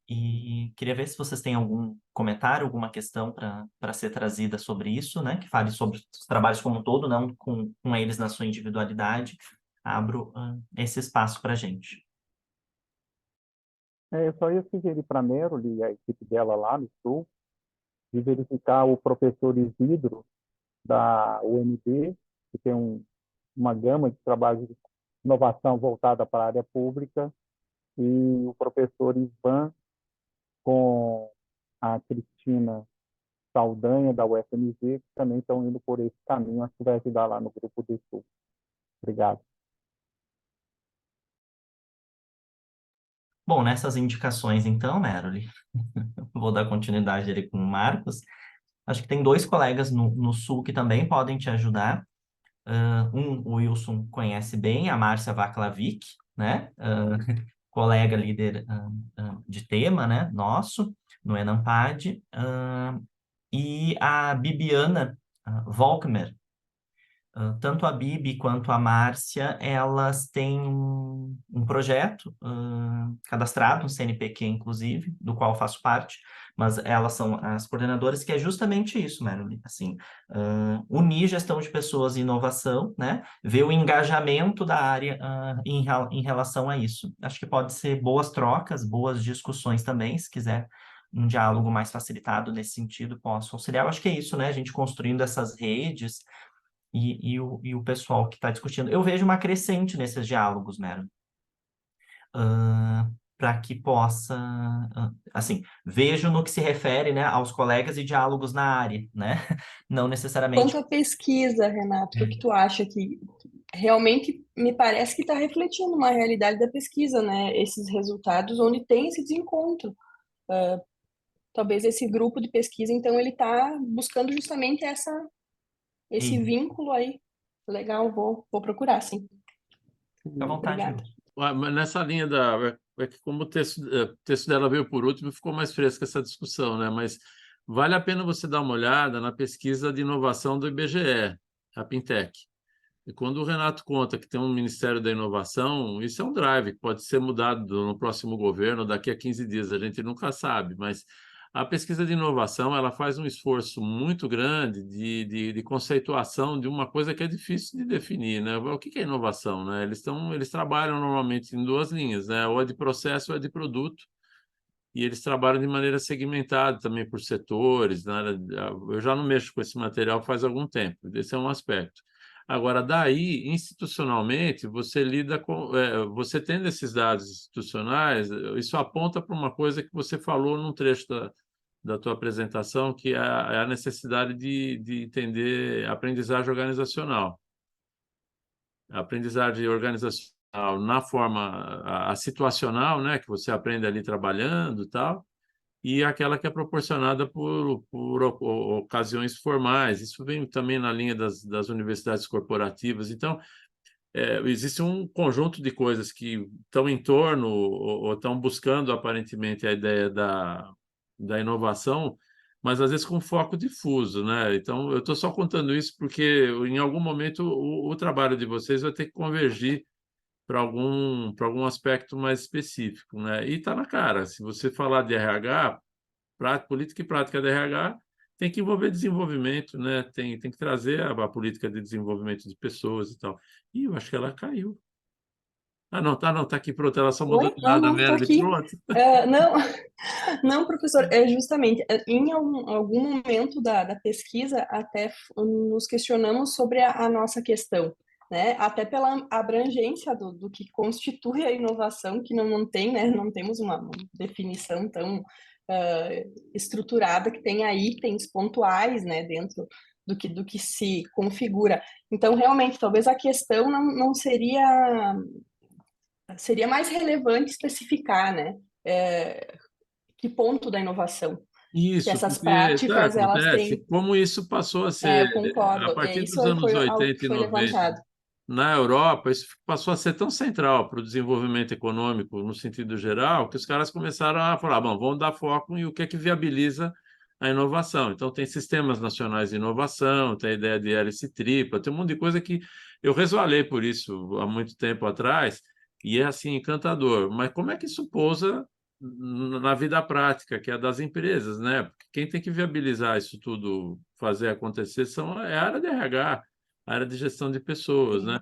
E queria ver se vocês têm algum comentário, alguma questão para ser trazida sobre isso, né? Que fale sobre os trabalhos como um todo, não com eles na sua individualidade. Abro esse espaço para a gente. Eu só ia sugerir para a Meroli e a equipe dela lá no Sul de verificar o professor Isidro da UNB, que tem uma gama de trabalhos de inovação voltada para a área pública, e o professor Ivan com a Cristina Saldanha, da UFMG, que também estão indo por esse caminho. Acho que vai ajudar lá no Grupo do Sul. Obrigado. Bom, nessas indicações, então, Meroli, vou dar continuidade ali com o Marcos. Acho que tem 2 colegas no Sul que também podem te ajudar. O Wilson conhece bem, a Márcia Vaclavic, né? Colega líder de tema, né? Nosso, no Enampad. E a Bibiana Volkmer. Tanto a Bibi quanto a Márcia, elas têm um projeto cadastrado no CNPq, inclusive, do qual faço parte, mas elas são as coordenadoras, que é justamente isso, Meroli, assim, unir gestão de pessoas e inovação, né, ver o engajamento da área em relação a isso. Acho que pode ser boas trocas, boas discussões também, se quiser um diálogo mais facilitado nesse sentido, posso auxiliar. Eu acho que é isso, né, a gente construindo essas redes, e o pessoal que está discutindo. Eu vejo uma crescente nesses diálogos, Mero. Para que possa... assim, vejo no que se refere, né, aos colegas e diálogos na área, né? Não necessariamente... Quanto à pesquisa, Renato, o que tu acha que realmente me parece que está refletindo uma realidade da pesquisa, né? Esses resultados onde tem esse desencontro. Talvez esse grupo de pesquisa, então, ele está buscando justamente esse vínculo aí. Legal, vou procurar, sim. Fica à vontade. Obrigada. Mas nessa linha é que como o texto dela veio por último, ficou mais fresca essa discussão, né? Mas vale a pena você dar uma olhada na pesquisa de inovação do IBGE, a Pintec. E quando o Renato conta que tem um Ministério da Inovação, isso é um drive que pode ser mudado no próximo governo, daqui a 15 dias, a gente nunca sabe, mas a pesquisa de inovação, ela faz um esforço muito grande de conceituação de uma coisa que é difícil de definir, né? O que é inovação, né? Eles trabalham normalmente em 2 linhas, né? Ou é de processo ou é de produto, e eles trabalham de maneira segmentada também por setores, né? Eu já não mexo com esse material faz algum tempo, esse é um aspecto. Agora, daí, institucionalmente, você lida com... você tendo esses dados institucionais, isso aponta para uma coisa que você falou num trecho da tua apresentação, que é a necessidade de entender a aprendizagem organizacional. A aprendizagem organizacional na forma a situacional, né, que você aprende ali trabalhando e tal, e aquela que é proporcionada por ocasiões formais. Isso vem também na linha das universidades corporativas. Então, existe um conjunto de coisas que estão em torno ou estão buscando, aparentemente, a ideia da inovação, mas às vezes com foco difuso, né? Então, eu estou só contando isso porque, em algum momento, o trabalho de vocês vai ter que convergir para algum aspecto mais específico, né? E está na cara. Se você falar de RH, política e prática de RH, tem que envolver desenvolvimento, né? Tem que trazer a política de desenvolvimento de pessoas e tal. E eu acho que ela caiu. Tá aqui, pronto, ela só mudou Oi? de Não, lado, a não, tô Meredith, aqui. pronto. Não, não, professor, justamente, em algum momento da pesquisa, até nos questionamos sobre a nossa questão, né? Até pela abrangência do que constitui a inovação, que não tem, né? Não temos uma definição tão estruturada, que tenha itens pontuais, né? Dentro do que se configura. Então, realmente, talvez a questão não seria mais relevante especificar, né? Que ponto da inovação? Que Isso, essas porque sabe o práticas, que elas acontece? têm... Como isso passou a ser, eu a concordo. partir Isso dos anos foi algo que 80 e foi 90, levantado. na Europa, isso passou a ser tão central para o desenvolvimento econômico, no sentido geral, que os caras começaram a falar, bom, vamos dar foco em o que é que viabiliza a inovação. Então, tem sistemas nacionais de inovação, tem a ideia de hélice tripla, tem um monte de coisa que eu resvalei por isso há muito tempo atrás, e é, assim, encantador. Mas como é que isso pousa na vida prática, que é a das empresas, né? Porque quem tem que viabilizar isso tudo, fazer acontecer, é a área de RH, a área de gestão de pessoas, né?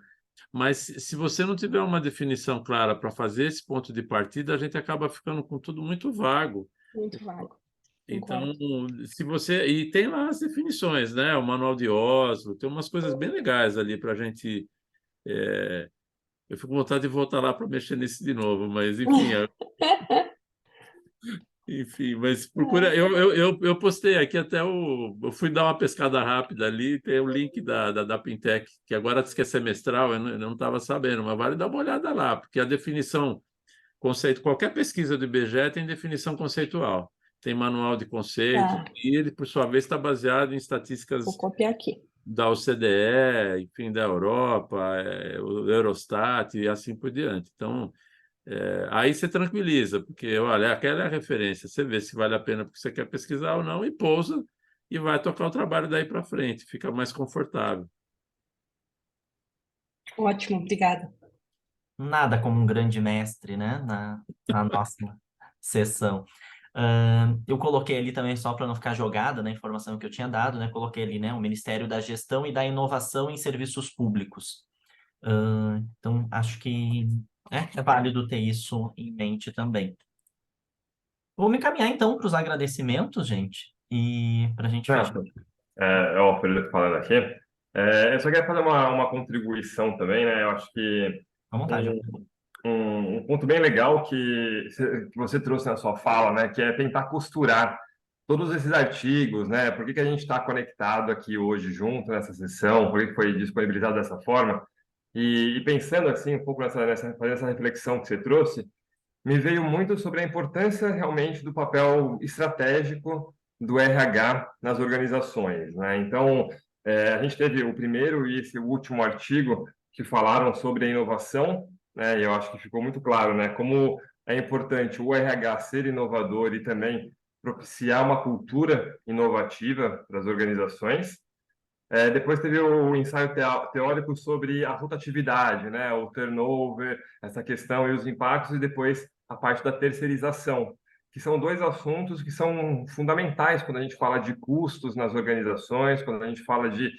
Mas se você não tiver uma definição clara para fazer esse ponto de partida, a gente acaba ficando com tudo muito vago. Muito vago. Então, Concordo. se você... E tem lá as definições, né? O Manual de Oslo, tem umas coisas bem legais ali para a gente... Eu fico com vontade de voltar lá para mexer nisso de novo, mas enfim, mas procura. Eu postei aqui até o. Eu fui dar uma pescada rápida ali, tem o link da Pintec, que agora diz que é semestral, eu não estava sabendo, mas vale dar uma olhada lá, porque a definição, qualquer pesquisa do IBGE tem definição conceitual, tem manual de conceito, Tá, e ele, por sua vez, está baseado em estatísticas vou copiar aqui. da OCDE, enfim, da Europa, o Eurostat e assim por diante. Então. Aí você tranquiliza, porque, olha, aquela é a referência. Você vê se vale a pena porque você quer pesquisar ou não e pousa e vai tocar o trabalho daí para frente, fica mais confortável. Ótimo, obrigada. Nada como um grande mestre, né, na nossa sessão. Eu coloquei ali também, só para não ficar jogada na informação que eu tinha dado, né, coloquei ali, né, o Ministério da Gestão e da Inovação em Serviços Públicos. Então, acho que é válido ter isso em mente também. Vou me encaminhar, então, para os agradecimentos, gente, e para a gente fechar. É o Felipe falando aqui. Eu só queria fazer uma contribuição também, né? Eu acho que À vontade. um ponto bem legal que você trouxe na sua fala, né? Que é tentar costurar todos esses artigos, né? Por que a gente está conectado aqui hoje junto nessa sessão? Por que foi disponibilizado dessa forma? E pensando assim um pouco fazendo essa reflexão que você trouxe, me veio muito sobre a importância realmente do papel estratégico do RH nas organizações, né? Então, a gente teve o primeiro e esse último artigo que falaram sobre a inovação, né? E eu acho que ficou muito claro, né? Como é importante o RH ser inovador e também propiciar uma cultura inovativa para as organizações. Depois teve o ensaio teórico sobre a rotatividade, né? O turnover, essa questão e os impactos, e depois a parte da terceirização, que são dois assuntos que são fundamentais quando a gente fala de custos nas organizações, quando a gente fala de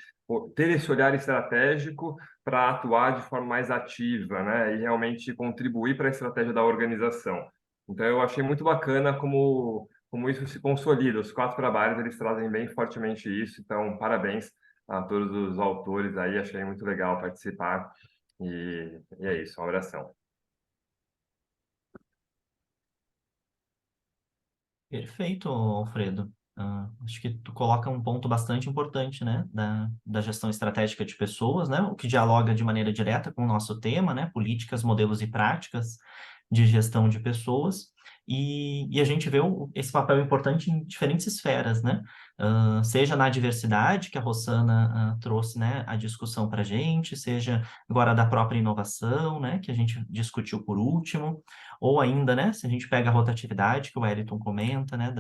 ter esse olhar estratégico para atuar de forma mais ativa, né? E realmente contribuir para a estratégia da organização. Então, eu achei muito bacana como isso se consolida. Os 4 trabalhos, eles trazem bem fortemente isso. Então, parabéns a todos os autores aí, achei muito legal participar. E é isso, um abração. Perfeito, Alfredo. Acho que tu coloca um ponto bastante importante, né, da gestão estratégica de pessoas, né, o que dialoga de maneira direta com o nosso tema, né, políticas, modelos e práticas de gestão de pessoas, e a gente vê esse papel importante em diferentes esferas, né, seja na diversidade, que a Rossana trouxe, né, a discussão para a gente, seja agora da própria inovação, né, que a gente discutiu por último, ou ainda, né, se a gente pega a rotatividade, que o Wellington comenta, né,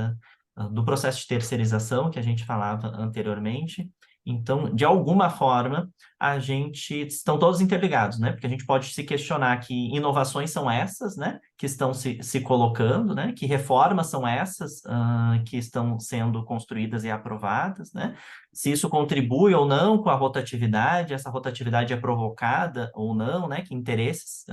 do processo de terceirização que a gente falava anteriormente. Então, de alguma forma, estão todos interligados, né? Porque a gente pode se questionar que inovações são essas, né? Que estão se colocando, né? Que reformas são essas que estão sendo construídas e aprovadas, né? Se isso contribui ou não com a rotatividade, essa rotatividade é provocada ou não, né? Que interesses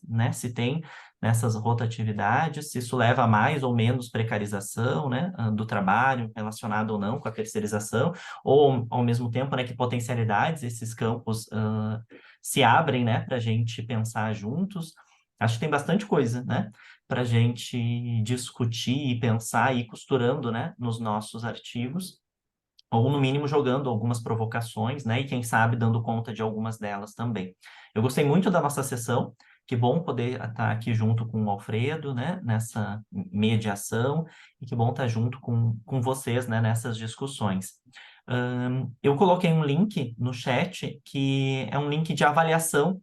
né, se tem nessas rotatividades, se isso leva a mais ou menos precarização, né, do trabalho, relacionado ou não com a terceirização, ou, ao mesmo tempo, né, que potencialidades esses campos se abrem, né, para a gente pensar juntos. Acho que tem bastante coisa, né, para a gente discutir e pensar e ir costurando, né, nos nossos artigos, ou no mínimo jogando algumas provocações, né, e quem sabe dando conta de algumas delas também. Eu gostei muito da nossa sessão, que bom poder estar aqui junto com o Alfredo, né, nessa mediação, e que bom estar junto com vocês, né, nessas discussões. Eu coloquei um link no chat, que é um link de avaliação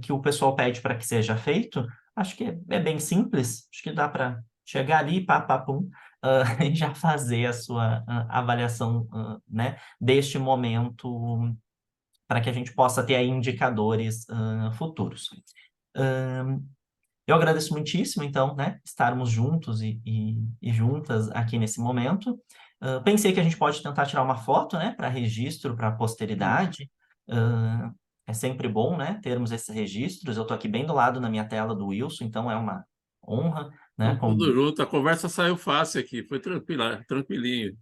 que o pessoal pede para que seja feito. Acho que é bem simples, acho que dá para chegar ali, pum, e já fazer a sua avaliação, né, deste momento, para que a gente possa ter aí indicadores futuros. Eu agradeço muitíssimo, então, né, estarmos juntos e juntas aqui nesse momento. Pensei que a gente pode tentar tirar uma foto, né, para registro, para a posteridade. É sempre bom, né, termos esses registros. Eu estou aqui bem do lado na minha tela do Wilson, então é uma honra, né? Estamos tudo junto, a conversa saiu fácil aqui, foi tranquilinho.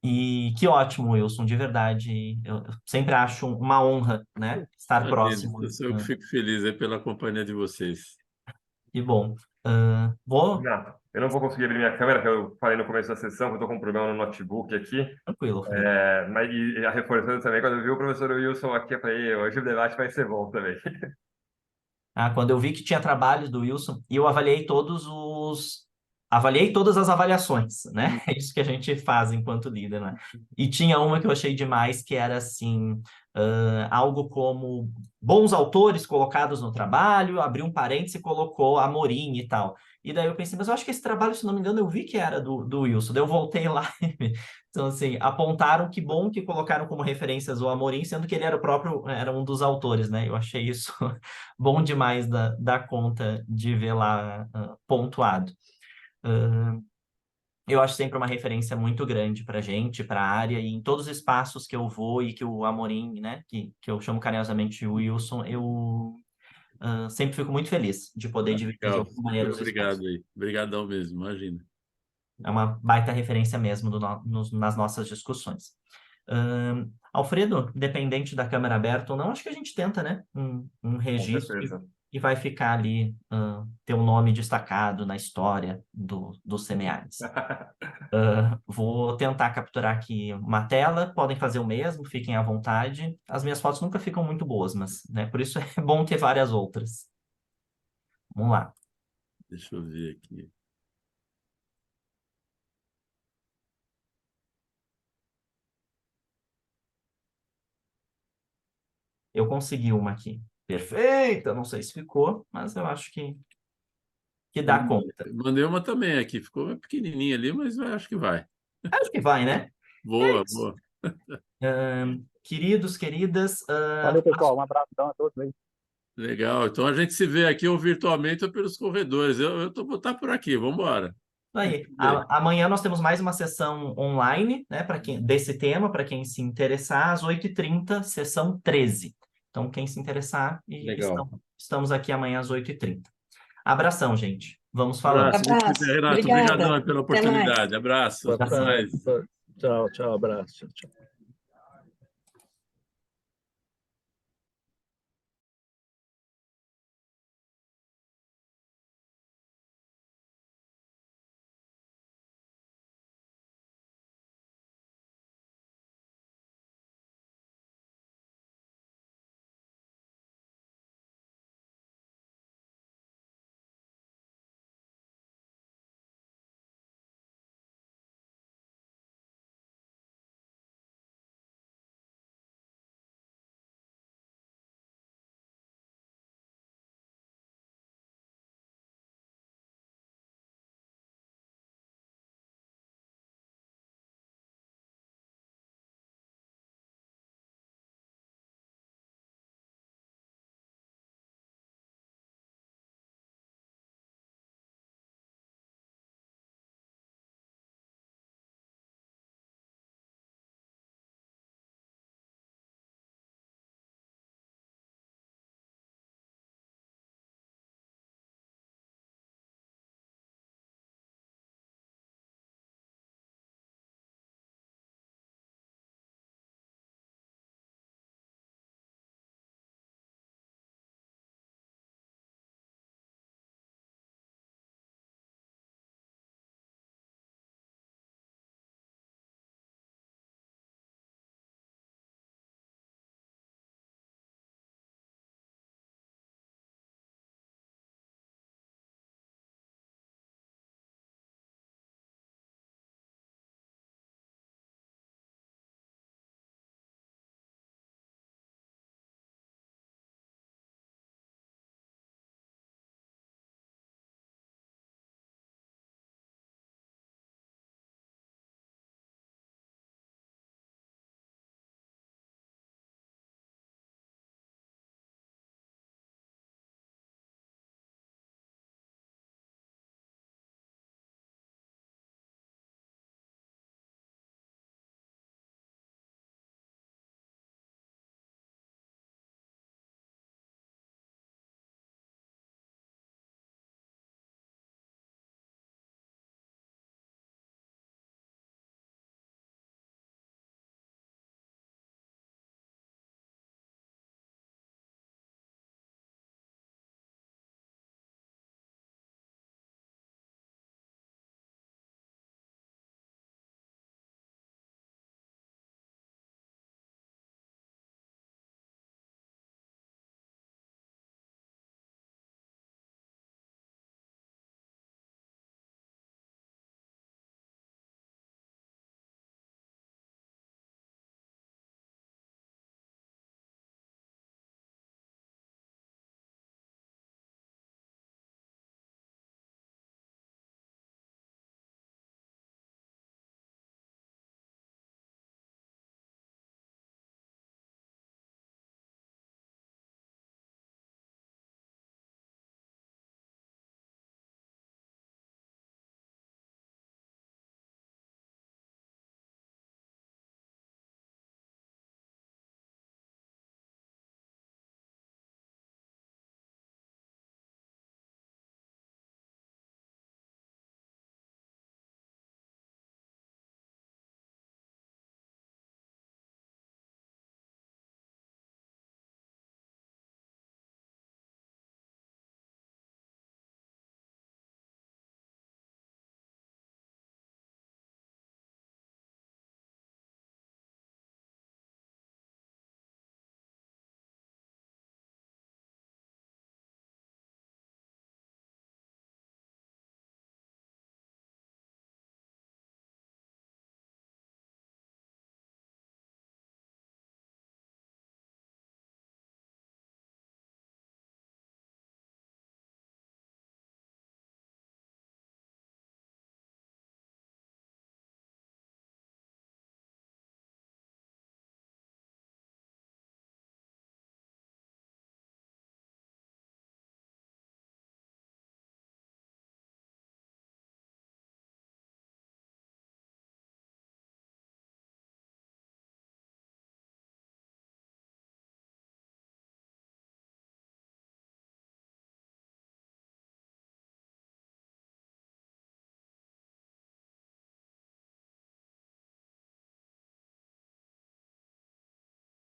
E que ótimo, Wilson, de verdade. Eu sempre acho uma honra, né, estar próximo. Eu sou eu que fico feliz aí pela companhia de vocês. Que bom. Renato, eu não vou conseguir abrir minha câmera, que eu falei no começo da sessão, que eu estou com um problema no notebook aqui. Tranquilo, mas e reforçando também, quando eu vi o professor Wilson aqui, eu falei, hoje o debate vai ser bom também. Quando eu vi que tinha trabalhos do Wilson, e eu avaliei todas as avaliações, né? É isso que a gente faz enquanto líder, né? E tinha uma que eu achei demais, que era assim, algo como bons autores colocados no trabalho, abriu um parênteses e colocou Amorim e tal. E daí eu pensei, mas eu acho que esse trabalho, se não me engano, eu vi que era do Wilson. Daí eu voltei lá. Então, assim, apontaram que bom que colocaram como referências o Amorim, sendo que ele era um dos autores, né? Eu achei isso bom demais da conta de ver lá pontuado. Eu acho sempre uma referência muito grande para a gente, para a área, e em todos os espaços que eu vou e que o Amorim, né, que eu chamo carinhosamente de Wilson, eu sempre fico muito feliz de poder dividir de alguma maneira os Obrigado espaços. aí, obrigadão mesmo, imagina. É uma baita referência mesmo nas nossas discussões. Alfredo, dependente da câmera aberta ou não, acho que a gente tenta, né, um registro e vai ficar ali, ter um nome destacado na história dos Semeares. Vou tentar capturar aqui uma tela, podem fazer o mesmo, fiquem à vontade. As minhas fotos nunca ficam muito boas, mas, né, por isso é bom ter várias outras. Vamos lá. Deixa eu ver aqui. Eu consegui uma aqui. Perfeita! Não sei se ficou, mas eu acho que dá conta. Mandei uma também aqui, ficou pequenininha ali, mas eu acho que vai. Acho que vai, né? Boa, boa. Queridos, queridas... Valeu, pessoal. Um abraço a todos aí. Legal. Então a gente se vê aqui ou virtualmente ou pelos corredores. Eu vou estar por aqui, vamos embora. Aí, amanhã nós temos mais uma sessão online, né, desse tema, para quem se interessar, às 8h30, sessão 13. Então, quem se interessar, estamos aqui amanhã às 8h30. Abração, gente. Vamos falando. Abraço. Renato, obrigado pela oportunidade. Abraço. Tchau, abraço. Tchau.